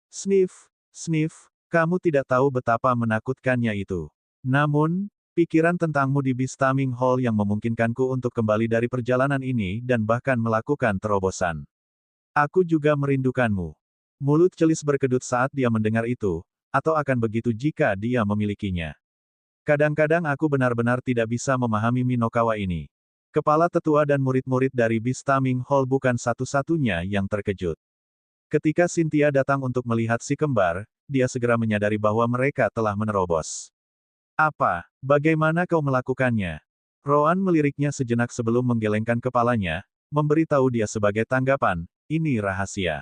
A: Sniff, kamu tidak tahu betapa menakutkannya itu. Namun, pikiran tentangmu di Bistaming Hall yang memungkinkanku untuk kembali dari perjalanan ini dan bahkan melakukan terobosan. Aku juga merindukanmu. Mulut Celis berkedut saat dia mendengar itu, atau akan begitu jika dia memilikinya. Kadang-kadang aku benar-benar tidak bisa memahami Minokawa ini. Kepala tetua dan murid-murid dari Bistaming Hall bukan satu-satunya yang terkejut. Ketika Cynthia datang untuk melihat si kembar, dia segera menyadari bahwa mereka telah menerobos. Apa? Bagaimana kau melakukannya? Roan meliriknya sejenak sebelum menggelengkan kepalanya, memberitahu dia sebagai tanggapan, ini rahasia.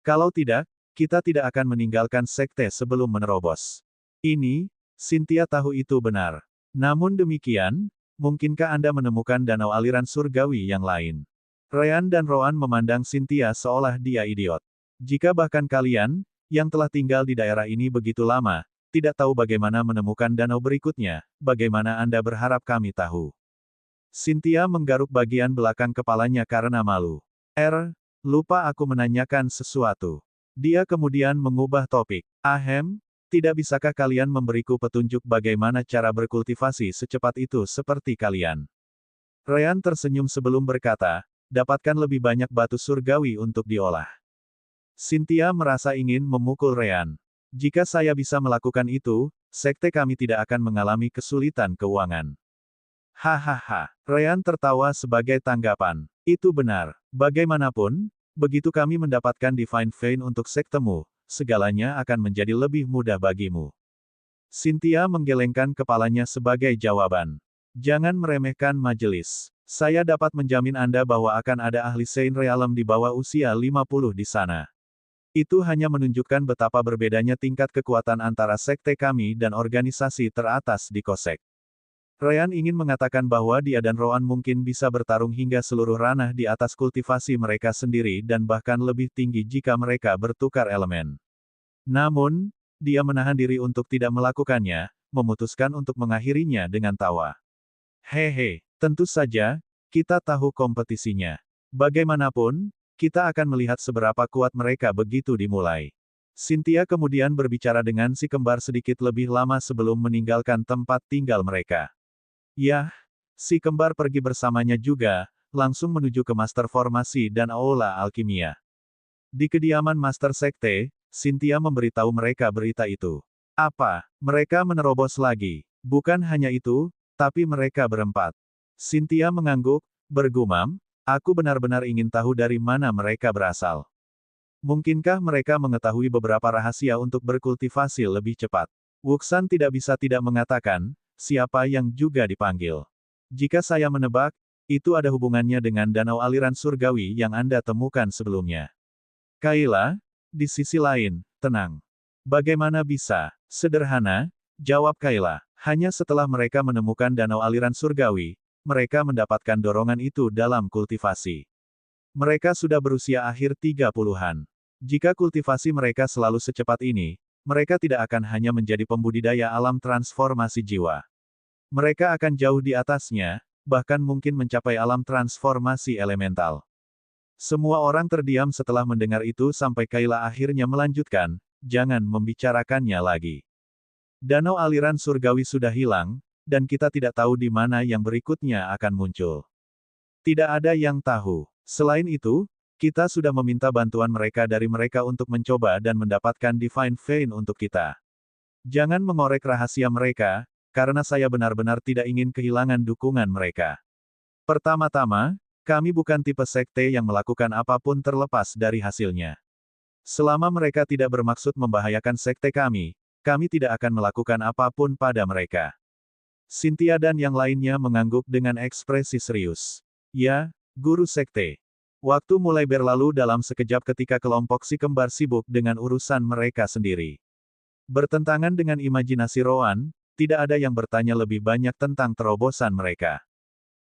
A: Kalau tidak, kita tidak akan meninggalkan sekte sebelum menerobos. Ini, Cynthia tahu itu benar. Namun demikian, mungkinkah Anda menemukan danau aliran surgawi yang lain? Ryan dan Roan memandang Cynthia seolah dia idiot. Jika bahkan kalian, yang telah tinggal di daerah ini begitu lama, tidak tahu bagaimana menemukan danau berikutnya, bagaimana Anda berharap kami tahu? Cynthia menggaruk bagian belakang kepalanya karena malu. Lupa aku menanyakan sesuatu. Dia kemudian mengubah topik. Ahem, tidak bisakah kalian memberiku petunjuk bagaimana cara berkultivasi secepat itu seperti kalian? Ryan tersenyum sebelum berkata, dapatkan lebih banyak batu surgawi untuk diolah. Cynthia merasa ingin memukul Ryan. Jika saya bisa melakukan itu, sekte kami tidak akan mengalami kesulitan keuangan. Hahaha. Ryan tertawa sebagai tanggapan. Itu benar. Bagaimanapun, begitu kami mendapatkan Divine Vein untuk sektemu, segalanya akan menjadi lebih mudah bagimu. Cynthia menggelengkan kepalanya sebagai jawaban. Jangan meremehkan majelis. Saya dapat menjamin Anda bahwa akan ada ahli Saint Realm di bawah usia 50 di sana. Itu hanya menunjukkan betapa berbedanya tingkat kekuatan antara sekte kami dan organisasi teratas di Kosek. Ryan ingin mengatakan bahwa dia dan Roan mungkin bisa bertarung hingga seluruh ranah di atas kultivasi mereka sendiri dan bahkan lebih tinggi jika mereka bertukar elemen. Namun, dia menahan diri untuk tidak melakukannya, memutuskan untuk mengakhirinya dengan tawa. Hehe, tentu saja, kita tahu kompetisinya. Bagaimanapun, kita akan melihat seberapa kuat mereka begitu dimulai. Cynthia kemudian berbicara dengan si kembar sedikit lebih lama sebelum meninggalkan tempat tinggal mereka. Yah, si kembar pergi bersamanya juga, langsung menuju ke Master Formasi dan Aula Alkimia. Di kediaman Master Sekte, Cynthia memberitahu mereka berita itu. Apa? Mereka menerobos lagi. Bukan hanya itu, tapi mereka berempat. Cynthia mengangguk, bergumam, aku benar-benar ingin tahu dari mana mereka berasal. Mungkinkah mereka mengetahui beberapa rahasia untuk berkultivasi lebih cepat? Wuxan tidak bisa tidak mengatakan, siapa yang juga dipanggil. Jika saya menebak, itu ada hubungannya dengan danau aliran surgawi yang Anda temukan sebelumnya. Kayla, di sisi lain, tenang. Bagaimana bisa? Sederhana, jawab Kayla. Hanya setelah mereka menemukan danau aliran surgawi, mereka mendapatkan dorongan itu dalam kultivasi. Mereka sudah berusia akhir 30-an. Jika kultivasi mereka selalu secepat ini, mereka tidak akan hanya menjadi pembudidaya alam transformasi jiwa. Mereka akan jauh di atasnya, bahkan mungkin mencapai alam transformasi elemental. Semua orang terdiam setelah mendengar itu sampai Kayla akhirnya melanjutkan, jangan membicarakannya lagi. Danau aliran surgawi sudah hilang, dan kita tidak tahu di mana yang berikutnya akan muncul. Tidak ada yang tahu. Selain itu, kita sudah meminta bantuan mereka dari mereka untuk mencoba dan mendapatkan Divine Vein untuk kita. Jangan mengorek rahasia mereka, karena saya benar-benar tidak ingin kehilangan dukungan mereka. Pertama-tama, kami bukan tipe sekte yang melakukan apapun terlepas dari hasilnya. Selama mereka tidak bermaksud membahayakan sekte kami tidak akan melakukan apapun pada mereka. Cynthia dan yang lainnya mengangguk dengan ekspresi serius. Ya, guru sekte. Waktu mulai berlalu dalam sekejap ketika kelompok si kembar sibuk dengan urusan mereka sendiri. Bertentangan dengan imajinasi Rowan, tidak ada yang bertanya lebih banyak tentang terobosan mereka.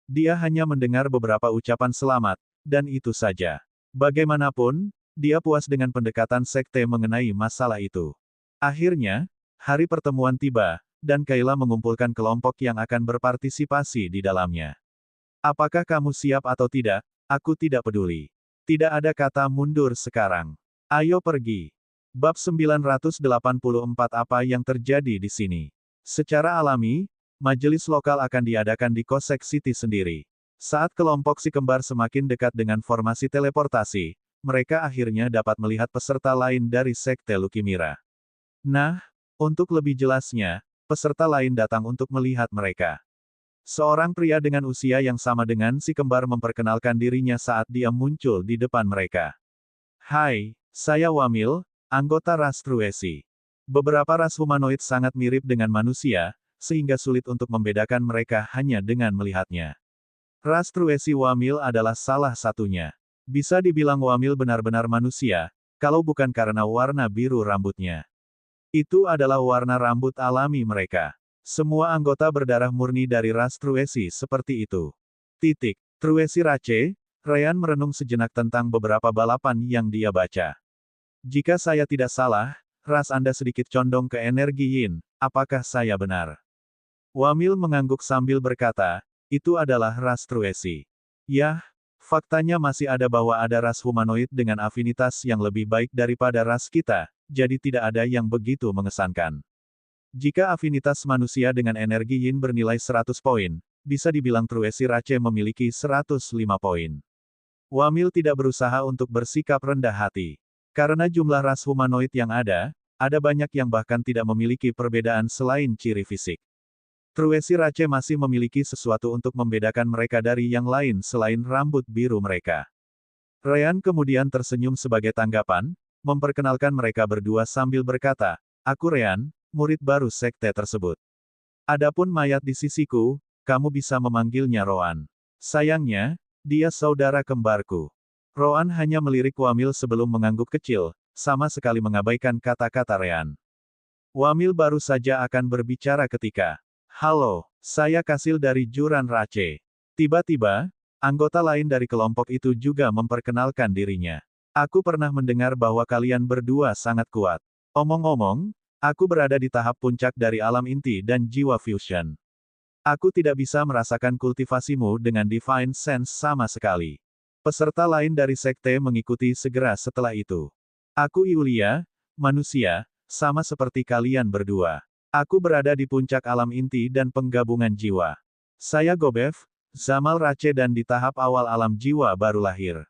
A: Dia hanya mendengar beberapa ucapan selamat, dan itu saja. Bagaimanapun, dia puas dengan pendekatan sekte mengenai masalah itu. Akhirnya, hari pertemuan tiba, dan Kayla mengumpulkan kelompok yang akan berpartisipasi di dalamnya. Apakah kamu siap atau tidak? Aku tidak peduli. Tidak ada kata mundur sekarang. Ayo pergi. Bab 984 Apa yang terjadi di sini? Secara alami, majelis lokal akan diadakan di Kosek City sendiri. Saat kelompok si kembar semakin dekat dengan formasi teleportasi, mereka akhirnya dapat melihat peserta lain dari Sekte Lukimira. Nah, untuk lebih jelasnya, peserta lain datang untuk melihat mereka. Seorang pria dengan usia yang sama dengan si kembar memperkenalkan dirinya saat dia muncul di depan mereka. Hai, saya Wamil, anggota ras Truesi. Beberapa ras humanoid sangat mirip dengan manusia, sehingga sulit untuk membedakan mereka hanya dengan melihatnya. Ras Truesi Wamil adalah salah satunya. Bisa dibilang Wamil benar-benar manusia, kalau bukan karena warna biru rambutnya. Itu adalah warna rambut alami mereka. Semua anggota berdarah murni dari ras Truesi seperti itu. Truesi Rache, Ryan merenung sejenak tentang beberapa balapan yang dia baca. Jika saya tidak salah, ras Anda sedikit condong ke energi Yin, apakah saya benar? Wamil mengangguk sambil berkata, itu adalah ras Truesi. Yah, faktanya masih ada bahwa ada ras humanoid dengan afinitas yang lebih baik daripada ras kita, jadi tidak ada yang begitu mengesankan. Jika afinitas manusia dengan energi Yin bernilai 100 poin, bisa dibilang Truesi Rache memiliki 105 poin. Wamil tidak berusaha untuk bersikap rendah hati. Karena jumlah ras humanoid yang ada banyak yang bahkan tidak memiliki perbedaan selain ciri fisik. Truesi Rache masih memiliki sesuatu untuk membedakan mereka dari yang lain selain rambut biru mereka. Ryan kemudian tersenyum sebagai tanggapan, memperkenalkan mereka berdua sambil berkata, aku Ryan, murid baru sekte tersebut. Adapun mayat di sisiku, kamu bisa memanggilnya Rowan. Sayangnya, dia saudara kembarku. Rowan hanya melirik Wamil sebelum mengangguk kecil, sama sekali mengabaikan kata-kata Ryan. Wamil baru saja akan berbicara ketika, halo, saya Kasil dari Juran Rache. Tiba-tiba, anggota lain dari kelompok itu juga memperkenalkan dirinya. Aku pernah mendengar bahwa kalian berdua sangat kuat. Omong-omong, aku berada di tahap puncak dari alam inti dan jiwa fusion. Aku tidak bisa merasakan kultivasimu dengan Divine Sense sama sekali. Peserta lain dari sekte mengikuti segera setelah itu. Aku Yulia, manusia, sama seperti kalian berdua. Aku berada di puncak alam inti dan penggabungan jiwa. Saya Gobev, Zamal Rache dan di tahap awal alam jiwa baru lahir.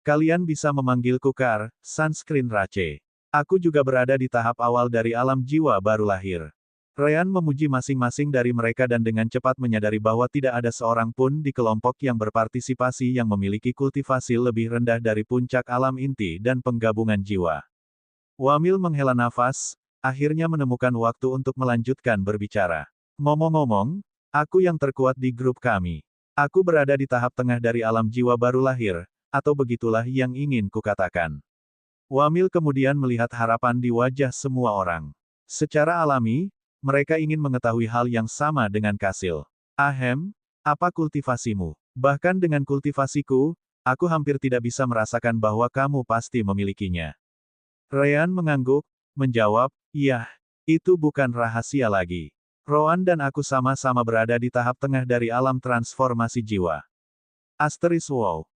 A: Kalian bisa memanggilku Kar, Sunscreen Rache. Aku juga berada di tahap awal dari alam jiwa baru lahir. Ryan memuji masing-masing dari mereka dan dengan cepat menyadari bahwa tidak ada seorang pun di kelompok yang berpartisipasi yang memiliki kultivasi lebih rendah dari puncak alam inti dan penggabungan jiwa. Wamil menghela nafas, akhirnya menemukan waktu untuk melanjutkan berbicara. Ngomong-ngomong, aku yang terkuat di grup kami. Aku berada di tahap tengah dari alam jiwa baru lahir, atau begitulah yang ingin kukatakan. Wamil kemudian melihat harapan di wajah semua orang. Secara alami, mereka ingin mengetahui hal yang sama dengan Kasil. Ahem, Apa kultivasimu? Bahkan dengan kultivasiku, aku hampir tidak bisa merasakan bahwa kamu pasti memilikinya. Ryan mengangguk, menjawab, "Iya, itu bukan rahasia lagi. Roan dan aku sama-sama berada di tahap tengah dari alam transformasi jiwa." Wow,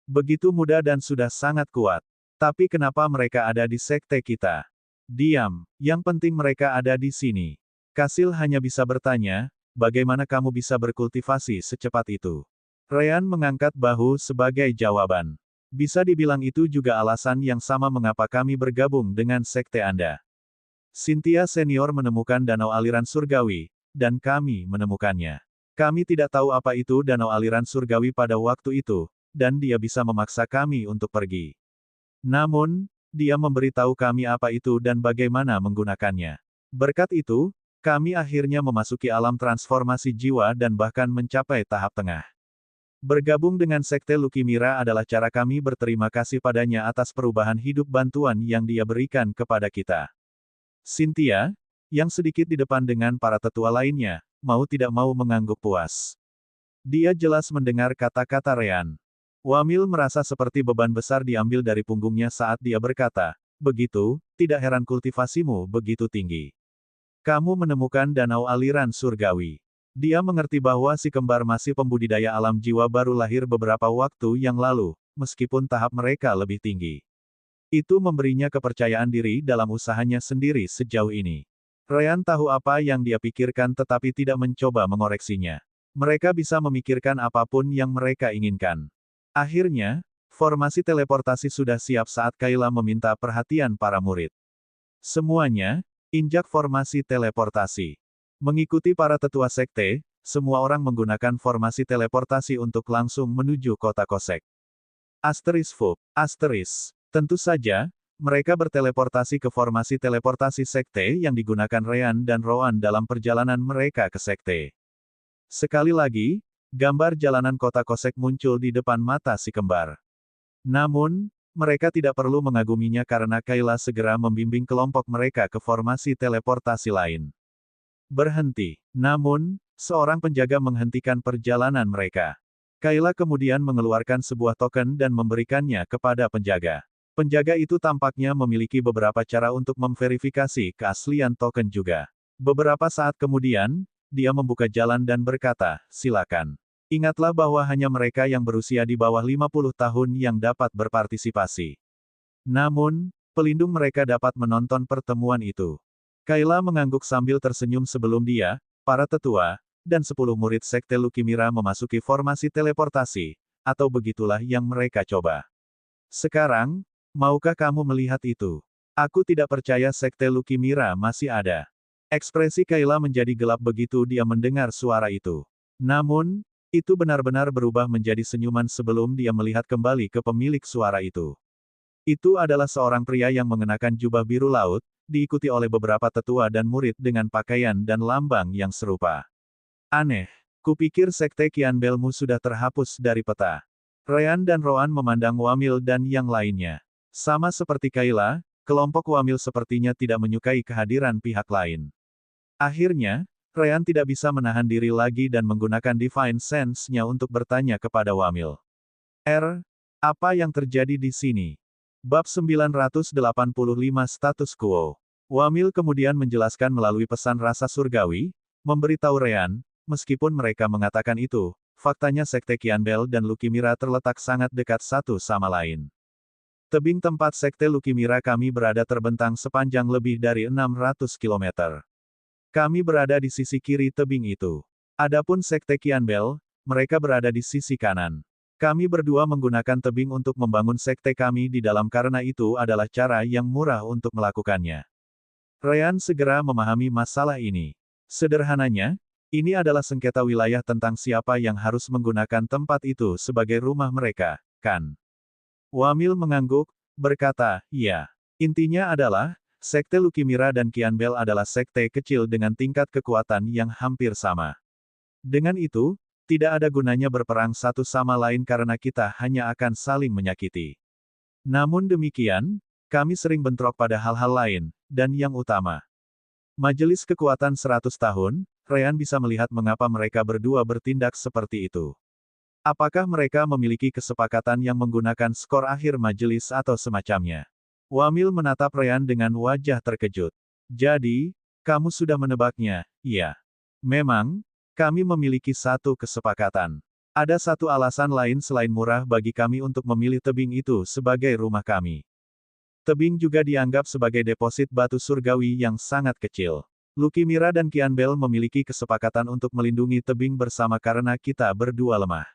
A: begitu muda dan sudah sangat kuat. Tapi kenapa mereka ada di sekte kita? Diam, yang penting mereka ada di sini. Kasil hanya bisa bertanya, bagaimana kamu bisa berkultivasi secepat itu? Ryan mengangkat bahu sebagai jawaban. Bisa dibilang itu juga alasan yang sama mengapa kami bergabung dengan sekte Anda. Cynthia senior menemukan danau aliran surgawi, dan kami menemukannya. Kami tidak tahu apa itu danau aliran surgawi pada waktu itu, dan dia bisa memaksa kami untuk pergi. Namun, dia memberitahu kami apa itu dan bagaimana menggunakannya. Berkat itu, kami akhirnya memasuki alam transformasi jiwa dan bahkan mencapai tahap tengah. Bergabung dengan Sekte Lukimira adalah cara kami berterima kasih padanya atas perubahan hidup bantuan yang dia berikan kepada kita. Cynthia, yang sedikit di depan dengan para tetua lainnya, mau tidak mau mengangguk puas. Dia jelas mendengar kata-kata Ryan. Wamil merasa seperti beban besar diambil dari punggungnya saat dia berkata, "Begitu, tidak heran kultivasimu begitu tinggi. Kamu menemukan danau aliran surgawi." Dia mengerti bahwa si kembar masih pembudidaya alam jiwa baru lahir beberapa waktu yang lalu, meskipun tahap mereka lebih tinggi. Itu memberinya kepercayaan diri dalam usahanya sendiri sejauh ini. Ryan tahu apa yang dia pikirkan tetapi tidak mencoba mengoreksinya. Mereka bisa memikirkan apapun yang mereka inginkan. Akhirnya, formasi teleportasi sudah siap saat Kayla meminta perhatian para murid. Semuanya, injak formasi teleportasi. Mengikuti para tetua sekte, semua orang menggunakan formasi teleportasi untuk langsung menuju kota Kosek. Tentu saja, mereka berteleportasi ke formasi teleportasi sekte yang digunakan Ryan dan Roan dalam perjalanan mereka ke sekte. Sekali lagi, gambar jalanan kota Kosek muncul di depan mata si kembar. Namun, mereka tidak perlu mengaguminya karena Kayla segera membimbing kelompok mereka ke formasi teleportasi lain. Berhenti. Namun, seorang penjaga menghentikan perjalanan mereka. Kayla kemudian mengeluarkan sebuah token dan memberikannya kepada penjaga. Penjaga itu tampaknya memiliki beberapa cara untuk memverifikasi keaslian token juga. Beberapa saat kemudian, dia membuka jalan dan berkata, "Silakan. Ingatlah bahwa hanya mereka yang berusia di bawah 50 tahun yang dapat berpartisipasi. Namun, pelindung mereka dapat menonton pertemuan itu." Kayla mengangguk sambil tersenyum sebelum dia, para tetua, dan 10 murid Sekte Lukimira memasuki formasi teleportasi, atau begitulah yang mereka coba. "Sekarang, maukah kamu melihat itu? Aku tidak percaya Sekte Lukimira masih ada." Ekspresi Kayla menjadi gelap begitu dia mendengar suara itu. Namun, itu benar-benar berubah menjadi senyuman sebelum dia melihat kembali ke pemilik suara itu. Itu adalah seorang pria yang mengenakan jubah biru laut, diikuti oleh beberapa tetua dan murid dengan pakaian dan lambang yang serupa. "Aneh. Kupikir Sekte Qianbelmu sudah terhapus dari peta." Ryan dan Roan memandang Wamil dan yang lainnya. Sama seperti Kayla, kelompok Wamil sepertinya tidak menyukai kehadiran pihak lain. Akhirnya, Ryan tidak bisa menahan diri lagi dan menggunakan Divine Sense-nya untuk bertanya kepada Wamil. Apa yang terjadi di sini?" Bab 985 Status Quo. Wamil kemudian menjelaskan melalui pesan rasa surgawi, memberitahu Ryan, meskipun mereka mengatakan itu, faktanya Sekte Qianbel dan Lukimira terletak sangat dekat satu sama lain. Tebing tempat Sekte Lukimira kami berada terbentang sepanjang lebih dari 600 km. Kami berada di sisi kiri tebing itu. Adapun Sekte Qianbel, mereka berada di sisi kanan. Kami berdua menggunakan tebing untuk membangun sekte kami di dalam karena itu adalah cara yang murah untuk melakukannya. Ryan segera memahami masalah ini. Sederhananya, ini adalah sengketa wilayah tentang siapa yang harus menggunakan tempat itu sebagai rumah mereka, kan? Wamil mengangguk, berkata, "Iya. Intinya adalah, Sekte Lukimira dan Qianbel adalah sekte kecil dengan tingkat kekuatan yang hampir sama. Dengan itu, tidak ada gunanya berperang satu sama lain karena kita hanya akan saling menyakiti. Namun demikian, kami sering bentrok pada hal-hal lain, dan yang utama. Majelis Kekuatan 100 tahun, Ryan bisa melihat mengapa mereka berdua bertindak seperti itu. Apakah mereka memiliki kesepakatan yang menggunakan skor akhir majelis atau semacamnya? Wamil menatap Ryan dengan wajah terkejut. Jadi, kamu sudah menebaknya, iya. Memang, kami memiliki satu kesepakatan. Ada satu alasan lain selain murah bagi kami untuk memilih tebing itu sebagai rumah kami. Tebing juga dianggap sebagai deposit batu surgawi yang sangat kecil. Lucky Mira dan Qian Bell memiliki kesepakatan untuk melindungi tebing bersama karena kita berdua lemah.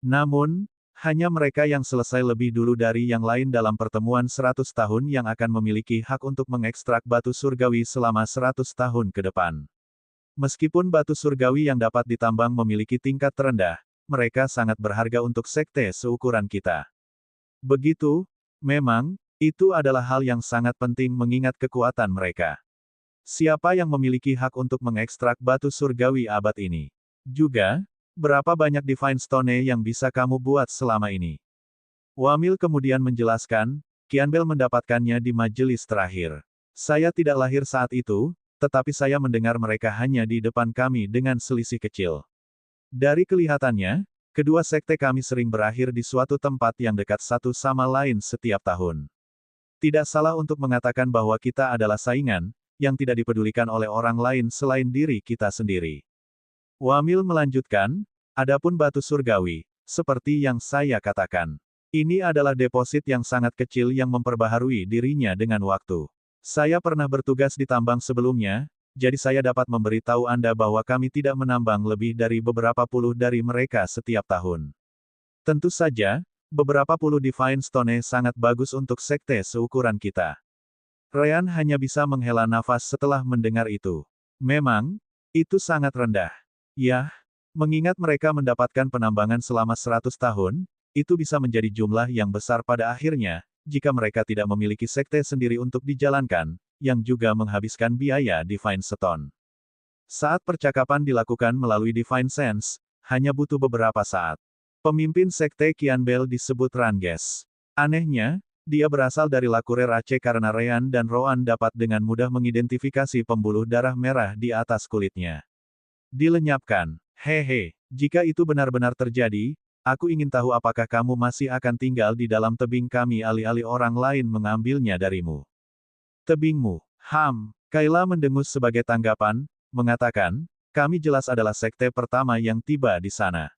A: Namun, hanya mereka yang selesai lebih dulu dari yang lain dalam pertemuan 100 tahun yang akan memiliki hak untuk mengekstrak batu surgawi selama 100 tahun ke depan. Meskipun batu surgawi yang dapat ditambang memiliki tingkat terendah, mereka sangat berharga untuk sekte seukuran kita. Begitu, memang, itu adalah hal yang sangat penting mengingat kekuatan mereka. Siapa yang memiliki hak untuk mengekstrak batu surgawi abad ini? Juga, berapa banyak Divine Stone yang bisa kamu buat selama ini? Wamil kemudian menjelaskan, Qian Bell mendapatkannya di majelis terakhir. Saya tidak lahir saat itu, tetapi saya mendengar mereka hanya di depan kami dengan selisih kecil. Dari kelihatannya, kedua sekte kami sering berakhir di suatu tempat yang dekat satu sama lain setiap tahun. Tidak salah untuk mengatakan bahwa kita adalah saingan, yang tidak dipedulikan oleh orang lain selain diri kita sendiri. Wamil melanjutkan, adapun batu surgawi, seperti yang saya katakan. Ini adalah deposit yang sangat kecil yang memperbaharui dirinya dengan waktu. Saya pernah bertugas di tambang sebelumnya, jadi saya dapat memberitahu Anda bahwa kami tidak menambang lebih dari beberapa puluh dari mereka setiap tahun. Tentu saja, beberapa puluh Divine Stone sangat bagus untuk sekte seukuran kita. Ryan hanya bisa menghela nafas setelah mendengar itu. Memang, itu sangat rendah. Yah, mengingat mereka mendapatkan penambangan selama 100 tahun, itu bisa menjadi jumlah yang besar pada akhirnya, jika mereka tidak memiliki sekte sendiri untuk dijalankan, yang juga menghabiskan biaya Divine Stone. Saat percakapan dilakukan melalui Divine Sense, hanya butuh beberapa saat. Pemimpin sekte Qian Bell disebut Ranges. Anehnya, dia berasal dari Lakure Rache karena Ryan dan Roan dapat dengan mudah mengidentifikasi pembuluh darah merah di atas kulitnya. Dilenyapkan. Hehe, jika itu benar-benar terjadi, aku ingin tahu apakah kamu masih akan tinggal di dalam tebing kami alih-alih orang lain mengambilnya darimu. Tebingmu. Kayla mendengus sebagai tanggapan, mengatakan, kami jelas adalah sekte pertama yang tiba di sana.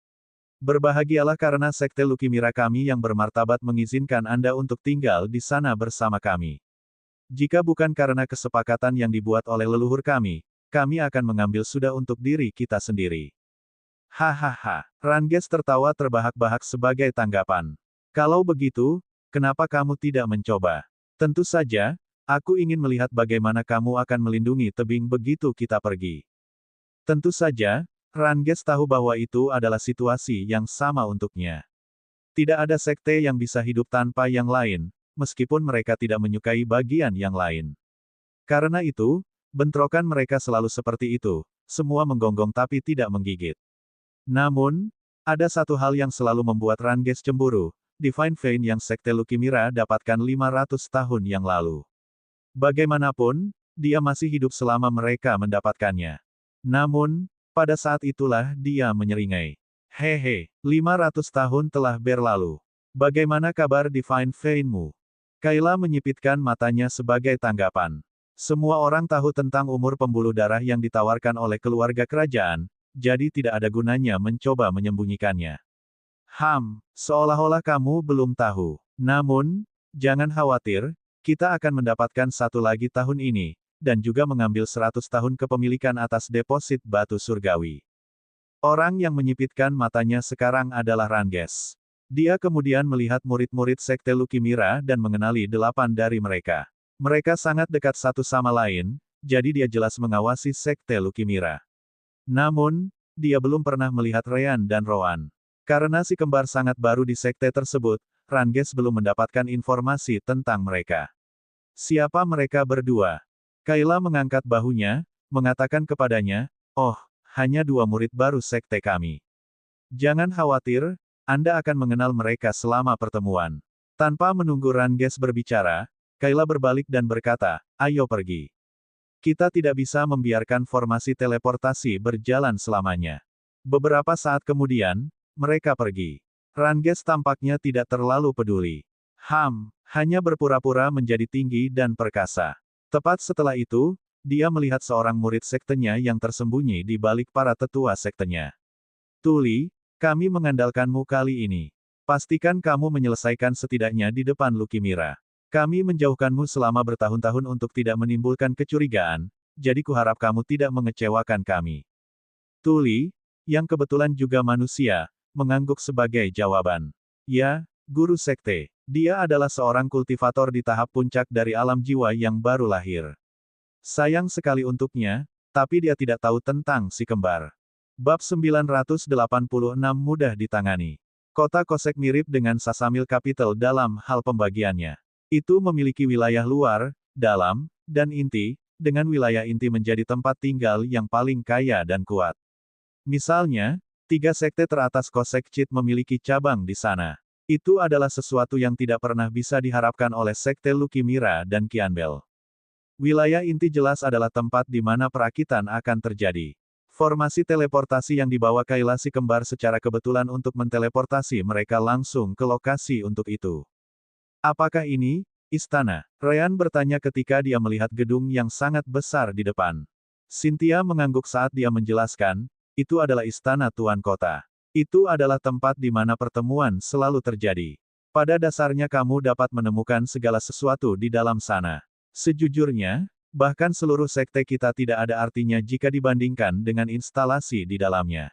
A: Berbahagialah karena sekte Lucky Mira kami yang bermartabat mengizinkan Anda untuk tinggal di sana bersama kami. Jika bukan karena kesepakatan yang dibuat oleh leluhur kami akan mengambil sudah untuk diri kita sendiri. Hahaha, Ranges tertawa terbahak-bahak sebagai tanggapan. Kalau begitu, kenapa kamu tidak mencoba? Tentu saja, aku ingin melihat bagaimana kamu akan melindungi tebing begitu kita pergi. Tentu saja, Ranges tahu bahwa itu adalah situasi yang sama untuknya. Tidak ada sekte yang bisa hidup tanpa yang lain, meskipun mereka tidak menyukai bagian yang lain. Karena itu, bentrokan mereka selalu seperti itu, semua menggonggong tapi tidak menggigit. Namun, ada satu hal yang selalu membuat Ranges cemburu, Divine Vein yang sekte Lucky Mira dapatkan 500 tahun yang lalu. Bagaimanapun, dia masih hidup selama mereka mendapatkannya. Namun, pada saat itulah dia menyeringai. Hehe, 500 tahun telah berlalu. Bagaimana kabar Divine Vein-mu? Kayla menyipitkan matanya sebagai tanggapan. Semua orang tahu tentang umur pembuluh darah yang ditawarkan oleh keluarga kerajaan, jadi tidak ada gunanya mencoba menyembunyikannya. Seolah-olah kamu belum tahu. Namun, jangan khawatir, kita akan mendapatkan satu lagi tahun ini, dan juga mengambil 100 tahun kepemilikan atas deposit batu surgawi. Orang yang menyipitkan matanya sekarang adalah Ranges. Dia kemudian melihat murid-murid sekte Lucky Mira dan mengenali 8 dari mereka. Mereka sangat dekat satu sama lain, jadi dia jelas mengawasi sekte Lucky Mira. Namun, dia belum pernah melihat Ryan dan Roan. Karena si kembar sangat baru di sekte tersebut, Ranges belum mendapatkan informasi tentang mereka. Siapa mereka berdua? Kayla mengangkat bahunya, mengatakan kepadanya, oh, hanya 2 murid baru sekte kami. Jangan khawatir, Anda akan mengenal mereka selama pertemuan. Tanpa menunggu Ranges berbicara, Kayla berbalik dan berkata, ayo pergi. Kita tidak bisa membiarkan formasi teleportasi berjalan selamanya. Beberapa saat kemudian, mereka pergi. Ranges tampaknya tidak terlalu peduli. Hanya berpura-pura menjadi tinggi dan perkasa. Tepat setelah itu, dia melihat seorang murid sektenya yang tersembunyi di balik para tetua sektenya. Tuli, kami mengandalkanmu kali ini. Pastikan kamu menyelesaikan setidaknya di depan Lukimira. Kami menjauhkanmu selama bertahun-tahun untuk tidak menimbulkan kecurigaan, jadi kuharap kamu tidak mengecewakan kami. Tuli, yang kebetulan juga manusia, mengangguk sebagai jawaban. Ya, guru sekte. Dia adalah seorang kultivator di tahap puncak dari alam jiwa yang baru lahir. Sayang sekali untuknya, tapi dia tidak tahu tentang si kembar. Bab 986 mudah ditangani. Kota Kosek mirip dengan Sasamil Capital dalam hal pembagiannya. Itu memiliki wilayah luar, dalam, dan inti, dengan wilayah inti menjadi tempat tinggal yang paling kaya dan kuat. Misalnya, 3 sekte teratas Kosek Chit memiliki cabang di sana. Itu adalah sesuatu yang tidak pernah bisa diharapkan oleh sekte Lukimira dan Qianbel. Wilayah inti jelas adalah tempat di mana perakitan akan terjadi. Formasi teleportasi yang dibawa Kayla si kembar secara kebetulan untuk menteleportasi mereka langsung ke lokasi untuk itu. Apakah ini istana? Ryan bertanya ketika dia melihat gedung yang sangat besar di depan. Cynthia mengangguk saat dia menjelaskan, itu adalah istana Tuan Kota. Itu adalah tempat di mana pertemuan selalu terjadi. Pada dasarnya kamu dapat menemukan segala sesuatu di dalam sana. Sejujurnya, bahkan seluruh sekte kita tidak ada artinya jika dibandingkan dengan instalasi di dalamnya.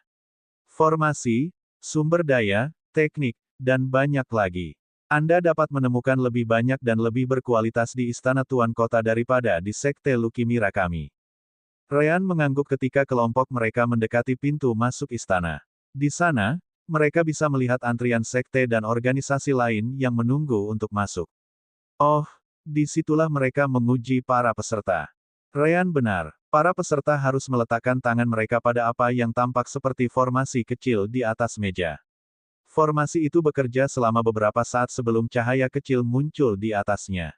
A: Formasi, sumber daya, teknik, dan banyak lagi. Anda dapat menemukan lebih banyak dan lebih berkualitas di istana Tuan Kota daripada di sekte Lukimira kami. Ryan mengangguk ketika kelompok mereka mendekati pintu masuk istana. Di sana, mereka bisa melihat antrian sekte dan organisasi lain yang menunggu untuk masuk. Oh, disitulah mereka menguji para peserta. Ryan benar, para peserta harus meletakkan tangan mereka pada apa yang tampak seperti formasi kecil di atas meja. Formasi itu bekerja selama beberapa saat sebelum cahaya kecil muncul di atasnya.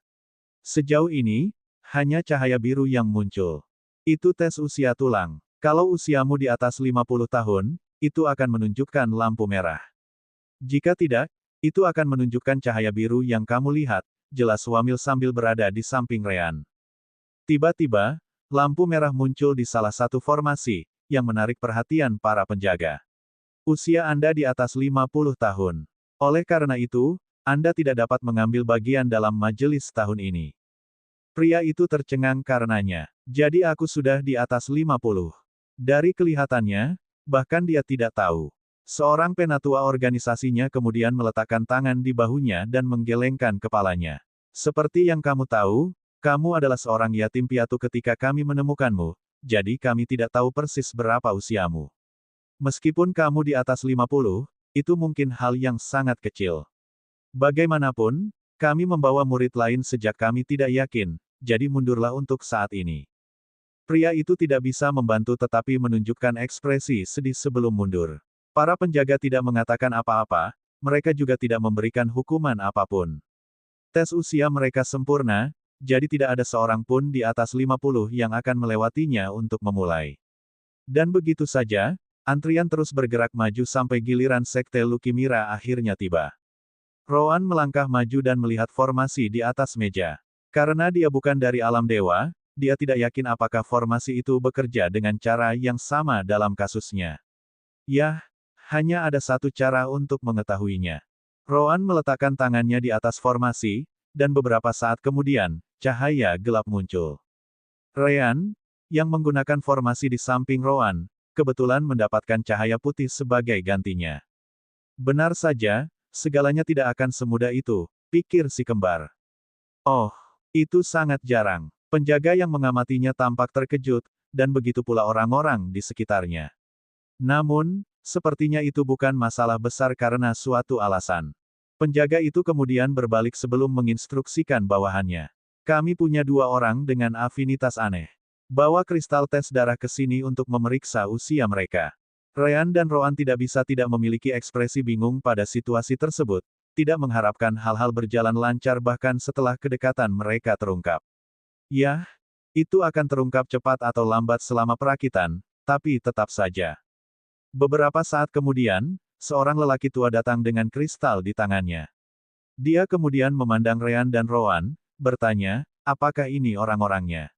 A: Sejauh ini, hanya cahaya biru yang muncul. Itu tes usia tulang. Kalau usiamu di atas 50 tahun, itu akan menunjukkan lampu merah. Jika tidak, itu akan menunjukkan cahaya biru yang kamu lihat, jelas Wamil sambil berada di samping Ryan. Tiba-tiba, lampu merah muncul di salah satu formasi, yang menarik perhatian para penjaga. Usia Anda di atas 50 tahun. Oleh karena itu, Anda tidak dapat mengambil bagian dalam majelis tahun ini. Pria itu tercengang karenanya. Jadi aku sudah di atas 50. Dari kelihatannya, bahkan dia tidak tahu. Seorang penatua organisasinya kemudian meletakkan tangan di bahunya dan menggelengkan kepalanya. Seperti yang kamu tahu, kamu adalah seorang yatim piatu ketika kami menemukanmu, jadi kami tidak tahu persis berapa usiamu. Meskipun kamu di atas 50, itu mungkin hal yang sangat kecil. Bagaimanapun, kami membawa murid lain sejak kami tidak yakin, jadi mundurlah untuk saat ini. Pria itu tidak bisa membantu tetapi menunjukkan ekspresi sedih sebelum mundur. Para penjaga tidak mengatakan apa-apa, mereka juga tidak memberikan hukuman apapun. Tes usia mereka sempurna, jadi tidak ada seorang pun di atas 50 yang akan melewatinya untuk memulai. Dan begitu saja, antrian terus bergerak maju sampai giliran sekte Lukimira akhirnya tiba. Rowan melangkah maju dan melihat formasi di atas meja. Karena dia bukan dari alam dewa, dia tidak yakin apakah formasi itu bekerja dengan cara yang sama dalam kasusnya. Yah, hanya ada satu cara untuk mengetahuinya. Rowan meletakkan tangannya di atas formasi, dan beberapa saat kemudian, cahaya gelap muncul. Ryan, yang menggunakan formasi di samping Rowan, kebetulan mendapatkan cahaya putih sebagai gantinya. Benar saja, segalanya tidak akan semudah itu, pikir si kembar. Oh, itu sangat jarang. Penjaga yang mengamatinya tampak terkejut, dan begitu pula orang-orang di sekitarnya. Namun, sepertinya itu bukan masalah besar karena suatu alasan. Penjaga itu kemudian berbalik sebelum menginstruksikan bawahannya. Kami punya 2 orang dengan afinitas aneh. Bawa kristal tes darah ke sini untuk memeriksa usia mereka. Ryan dan Rowan tidak bisa tidak memiliki ekspresi bingung pada situasi tersebut, tidak mengharapkan hal-hal berjalan lancar bahkan setelah kedekatan mereka terungkap. Yah, Itu akan terungkap cepat atau lambat selama perakitan, tapi tetap saja. Beberapa saat kemudian, seorang lelaki tua datang dengan kristal di tangannya. Dia kemudian memandang Ryan dan Rowan, bertanya, apakah ini orang-orangnya?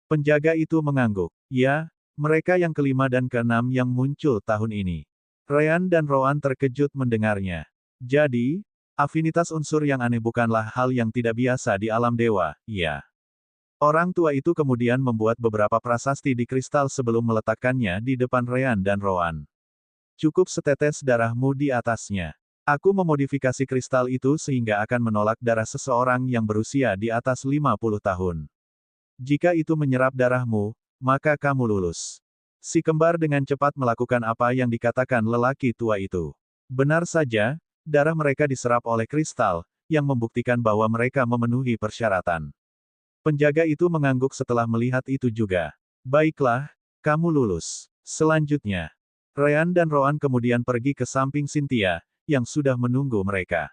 A: Penjaga itu mengangguk. Ya, mereka yang kelima dan keenam yang muncul tahun ini. Ryan dan Rowan terkejut mendengarnya. Jadi, afinitas unsur yang aneh bukanlah hal yang tidak biasa di alam dewa, ya. Orang tua itu kemudian membuat beberapa prasasti di kristal sebelum meletakkannya di depan Ryan dan Rowan. Cukup setetes darahmu di atasnya. Aku memodifikasi kristal itu sehingga akan menolak darah seseorang yang berusia di atas 50 tahun. Jika itu menyerap darahmu, maka kamu lulus. Si kembar dengan cepat melakukan apa yang dikatakan lelaki tua itu. Benar saja, darah mereka diserap oleh kristal, yang membuktikan bahwa mereka memenuhi persyaratan. Penjaga itu mengangguk setelah melihat itu juga. Baiklah, kamu lulus. Selanjutnya, Ryan dan Rowan kemudian pergi ke samping Cynthia, yang sudah menunggu mereka.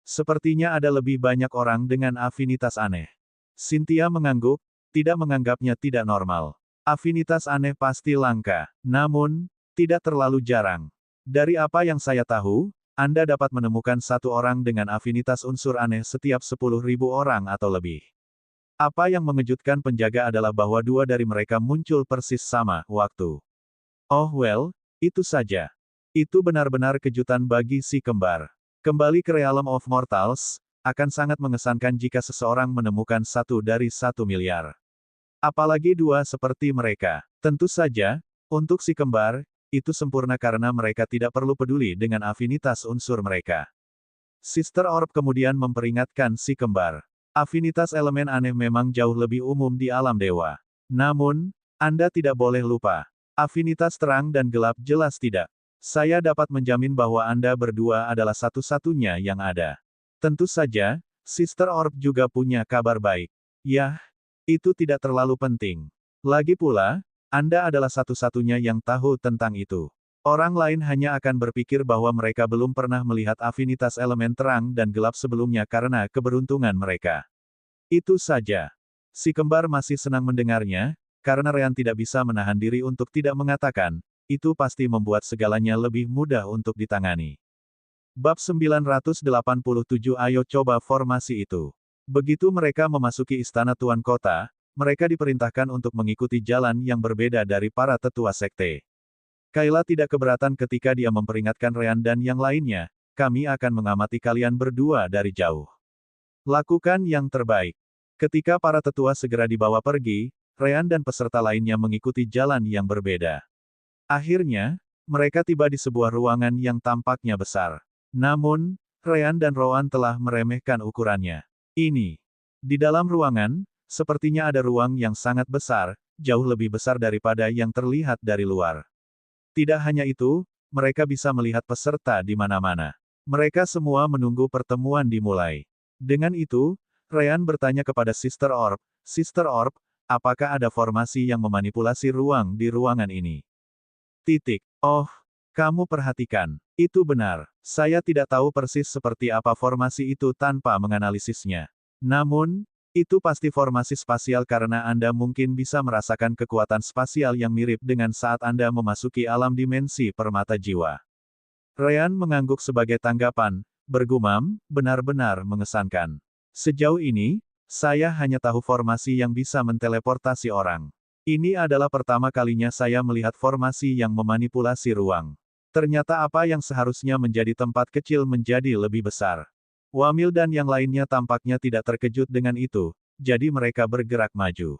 A: Sepertinya ada lebih banyak orang dengan afinitas aneh. Cynthia mengangguk, tidak menganggapnya tidak normal. Afinitas aneh pasti langka, namun, tidak terlalu jarang. Dari apa yang saya tahu, Anda dapat menemukan satu orang dengan afinitas unsur aneh setiap 10.000 orang atau lebih. Apa yang mengejutkan penjaga adalah bahwa dua dari mereka muncul persis sama waktu. Oh well, itu saja. Itu benar-benar kejutan bagi si kembar. Kembali ke Realm of Mortals, akan sangat mengesankan jika seseorang menemukan 1 dari 1 miliar. Apalagi dua seperti mereka. Tentu saja, untuk si kembar, itu sempurna karena mereka tidak perlu peduli dengan afinitas unsur mereka. Sister Orb kemudian memperingatkan si kembar. Afinitas elemen aneh memang jauh lebih umum di alam dewa. Namun, Anda tidak boleh lupa. Afinitas terang dan gelap jelas tidak. Saya dapat menjamin bahwa Anda berdua adalah satu-satunya yang ada. Tentu saja, Sister Orb juga punya kabar baik. Yah, itu tidak terlalu penting. Lagi pula, Anda adalah satu-satunya yang tahu tentang itu. Orang lain hanya akan berpikir bahwa mereka belum pernah melihat afinitas elemen terang dan gelap sebelumnya karena keberuntungan mereka. Itu saja. Si kembar masih senang mendengarnya, karena Ryan tidak bisa menahan diri untuk tidak mengatakan, itu pasti membuat segalanya lebih mudah untuk ditangani. Bab 987 Ayo coba formasi itu. Begitu mereka memasuki istana Tuan Kota, mereka diperintahkan untuk mengikuti jalan yang berbeda dari para tetua sekte. Kayla tidak keberatan ketika dia memperingatkan Ryan dan yang lainnya, kami akan mengamati kalian berdua dari jauh. Lakukan yang terbaik. Ketika para tetua segera dibawa pergi, Ryan dan peserta lainnya mengikuti jalan yang berbeda. Akhirnya, mereka tiba di sebuah ruangan yang tampaknya besar. Namun, Ryan dan Rowan telah meremehkan ukurannya. Ini. Di dalam ruangan, sepertinya ada ruang yang sangat besar, jauh lebih besar daripada yang terlihat dari luar. Tidak hanya itu, mereka bisa melihat peserta di mana-mana. Mereka semua menunggu pertemuan dimulai. Dengan itu, Ryan bertanya kepada Sister Orb, Sister Orb, apakah ada formasi yang memanipulasi ruang di ruangan ini? Oh, kamu perhatikan. Itu benar. Saya tidak tahu persis seperti apa formasi itu tanpa menganalisisnya. Namun, itu pasti formasi spasial karena Anda mungkin bisa merasakan kekuatan spasial yang mirip dengan saat Anda memasuki alam dimensi permata jiwa. Ryan mengangguk sebagai tanggapan, bergumam, benar-benar mengesankan. Sejauh ini, saya hanya tahu formasi yang bisa menteleportasi orang. Ini adalah pertama kalinya saya melihat formasi yang memanipulasi ruang. Ternyata apa yang seharusnya menjadi tempat kecil menjadi lebih besar. Wamil dan yang lainnya tampaknya tidak terkejut dengan itu, jadi mereka bergerak maju.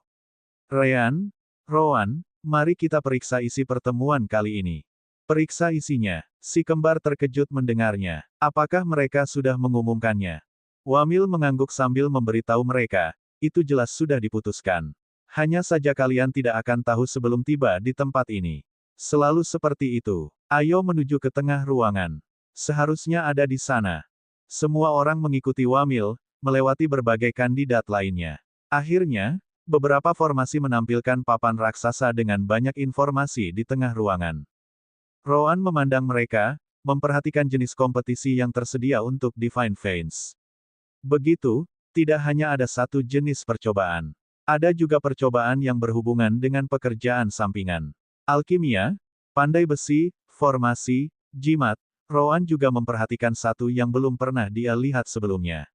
A: Ryan, Rowan, mari kita periksa isi pertemuan kali ini. Periksa isinya. Si kembar terkejut mendengarnya. Apakah mereka sudah mengumumkannya? Wamil mengangguk sambil memberitahu mereka, itu jelas sudah diputuskan. Hanya saja kalian tidak akan tahu sebelum tiba di tempat ini. Selalu seperti itu. Ayo menuju ke tengah ruangan. Seharusnya ada di sana. Semua orang mengikuti Wamil, melewati berbagai kandidat lainnya. Akhirnya, beberapa formasi menampilkan papan raksasa dengan banyak informasi di tengah ruangan. Rowan memandang mereka, memperhatikan jenis kompetisi yang tersedia untuk Divine Veins. Begitu, tidak hanya ada satu jenis percobaan. Ada juga percobaan yang berhubungan dengan pekerjaan sampingan. Alkimia, pandai besi, formasi, jimat, Rowan juga memperhatikan satu yang belum pernah dia lihat sebelumnya.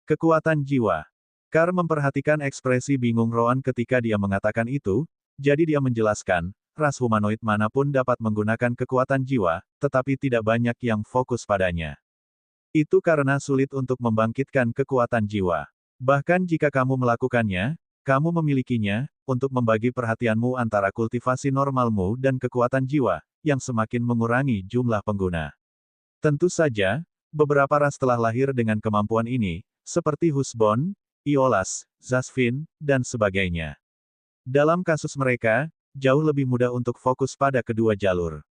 A: Kekuatan jiwa. Carr memperhatikan ekspresi bingung Rowan ketika dia mengatakan itu, jadi dia menjelaskan, ras humanoid manapun dapat menggunakan kekuatan jiwa, tetapi tidak banyak yang fokus padanya. Itu karena sulit untuk membangkitkan kekuatan jiwa. Bahkan jika kamu melakukannya, kamu memilikinya, untuk membagi perhatianmu antara kultivasi normalmu dan kekuatan jiwa, yang semakin mengurangi jumlah pengguna. Tentu saja, beberapa ras telah lahir dengan kemampuan ini, seperti Husbond, Iolas, Zasvin, dan sebagainya. Dalam kasus mereka, jauh lebih mudah untuk fokus pada kedua jalur.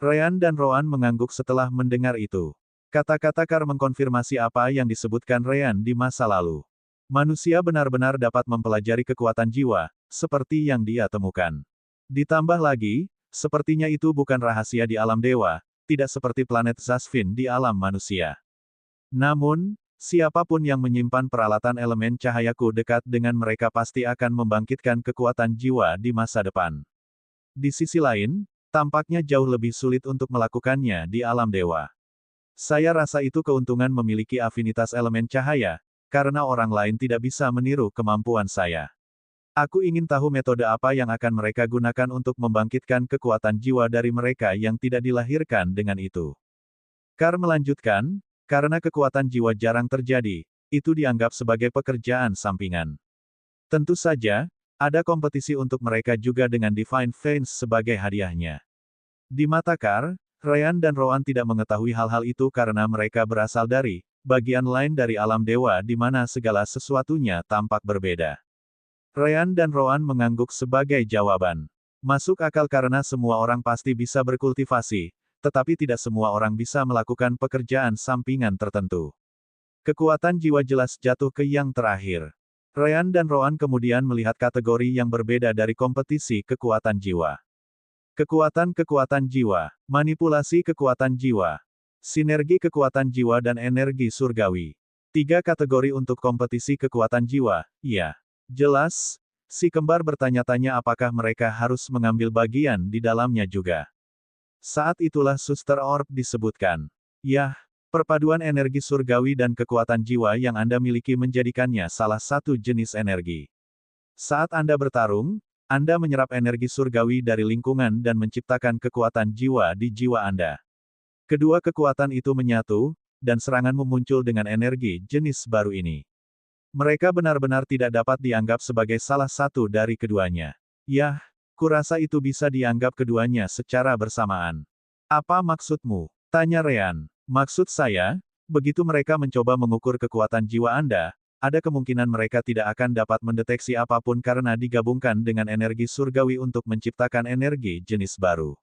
A: Ryan dan Rowan mengangguk setelah mendengar itu. Kata-kata Carr mengkonfirmasi apa yang disebutkan Ryan di masa lalu. Manusia benar-benar dapat mempelajari kekuatan jiwa, seperti yang dia temukan. Ditambah lagi, sepertinya itu bukan rahasia di alam dewa, tidak seperti planet Zasvin di alam manusia. Namun, siapapun yang menyimpan peralatan elemen cahayaku dekat dengan mereka pasti akan membangkitkan kekuatan jiwa di masa depan. Di sisi lain, tampaknya jauh lebih sulit untuk melakukannya di alam dewa. Saya rasa itu keuntungan memiliki afinitas elemen cahaya, karena orang lain tidak bisa meniru kemampuan saya. Aku ingin tahu metode apa yang akan mereka gunakan untuk membangkitkan kekuatan jiwa dari mereka yang tidak dilahirkan dengan itu. Carr melanjutkan, karena kekuatan jiwa jarang terjadi, itu dianggap sebagai pekerjaan sampingan. Tentu saja, ada kompetisi untuk mereka juga dengan Divine Veins sebagai hadiahnya. Di mata Carr, Ryan dan Rowan tidak mengetahui hal-hal itu karena mereka berasal dari bagian lain dari alam dewa di mana segala sesuatunya tampak berbeda. Ryan dan Rowan mengangguk sebagai jawaban. Masuk akal karena semua orang pasti bisa berkultivasi, tetapi tidak semua orang bisa melakukan pekerjaan sampingan tertentu. Kekuatan jiwa jelas jatuh ke yang terakhir. Ryan dan Rowan kemudian melihat kategori yang berbeda dari kompetisi kekuatan jiwa. Kekuatan-kekuatan jiwa, manipulasi kekuatan jiwa, sinergi kekuatan jiwa dan energi surgawi. 3 kategori untuk kompetisi kekuatan jiwa, ya. Jelas, si kembar bertanya-tanya apakah mereka harus mengambil bagian di dalamnya juga. Saat itulah Suster Orb disebutkan. Yah, perpaduan energi surgawi dan kekuatan jiwa yang Anda miliki menjadikannya salah satu jenis energi. Saat Anda bertarung, Anda menyerap energi surgawi dari lingkungan dan menciptakan kekuatan jiwa di jiwa Anda. Kedua kekuatan itu menyatu, dan seranganmu muncul dengan energi jenis baru ini. Mereka benar-benar tidak dapat dianggap sebagai salah satu dari keduanya. Yah, kurasa itu bisa dianggap keduanya secara bersamaan. Apa maksudmu? Tanya Ryan. Maksud saya, begitu mereka mencoba mengukur kekuatan jiwa Anda, ada kemungkinan mereka tidak akan dapat mendeteksi apapun karena digabungkan dengan energi surgawi untuk menciptakan energi jenis baru.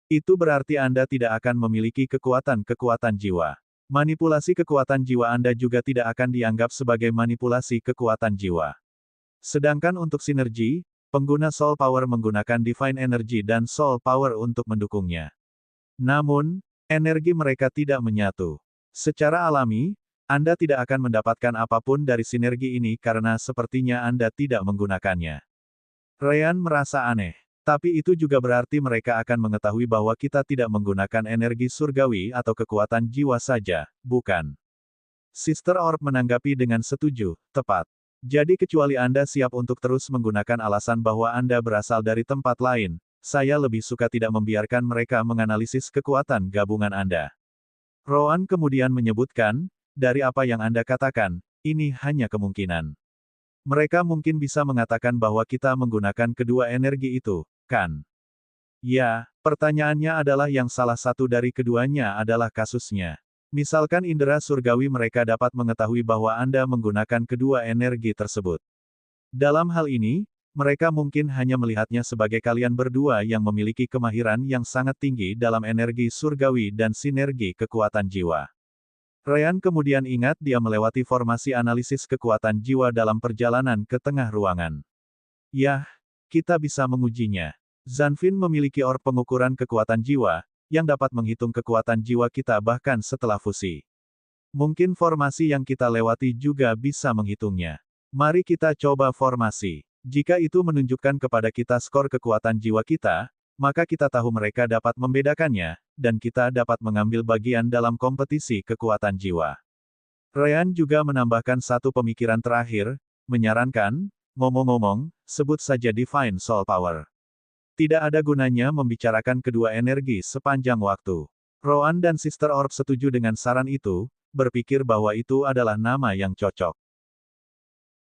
A: Itu berarti Anda tidak akan memiliki kekuatan-kekuatan jiwa. Manipulasi kekuatan jiwa Anda juga tidak akan dianggap sebagai manipulasi kekuatan jiwa. Sedangkan untuk sinergi, pengguna Soul Power menggunakan Divine Energy dan Soul Power untuk mendukungnya. Namun, energi mereka tidak menyatu. Secara alami, Anda tidak akan mendapatkan apapun dari sinergi ini karena sepertinya Anda tidak menggunakannya. Ryan merasa aneh. Tapi itu juga berarti mereka akan mengetahui bahwa kita tidak menggunakan energi surgawi atau kekuatan jiwa saja, bukan? Sister Orb menanggapi dengan setuju, tepat. Jadi kecuali Anda siap untuk terus menggunakan alasan bahwa Anda berasal dari tempat lain, saya lebih suka tidak membiarkan mereka menganalisis kekuatan gabungan Anda. Rowan kemudian menyebutkan, dari apa yang Anda katakan, ini hanya kemungkinan. Mereka mungkin bisa mengatakan bahwa kita menggunakan kedua energi itu, kan? Ya, pertanyaannya adalah yang salah satu dari keduanya adalah kasusnya. Misalkan indera surgawi mereka dapat mengetahui bahwa Anda menggunakan kedua energi tersebut. Dalam hal ini, mereka mungkin hanya melihatnya sebagai kalian berdua yang memiliki kemahiran yang sangat tinggi dalam energi surgawi dan sinergi kekuatan jiwa. Ryan kemudian ingat dia melewati formasi analisis kekuatan jiwa dalam perjalanan ke tengah ruangan. Yah, kita bisa mengujinya. Zanvin memiliki orb pengukuran kekuatan jiwa, yang dapat menghitung kekuatan jiwa kita bahkan setelah fusi. Mungkin formasi yang kita lewati juga bisa menghitungnya. Mari kita coba formasi. Jika itu menunjukkan kepada kita skor kekuatan jiwa kita, maka kita tahu mereka dapat membedakannya, dan kita dapat mengambil bagian dalam kompetisi kekuatan jiwa. Ryan juga menambahkan satu pemikiran terakhir, menyarankan, ngomong-ngomong, sebut saja Divine Soul Power. Tidak ada gunanya membicarakan kedua energi sepanjang waktu. Rowan dan Sister Orb setuju dengan saran itu, berpikir bahwa itu adalah nama yang cocok.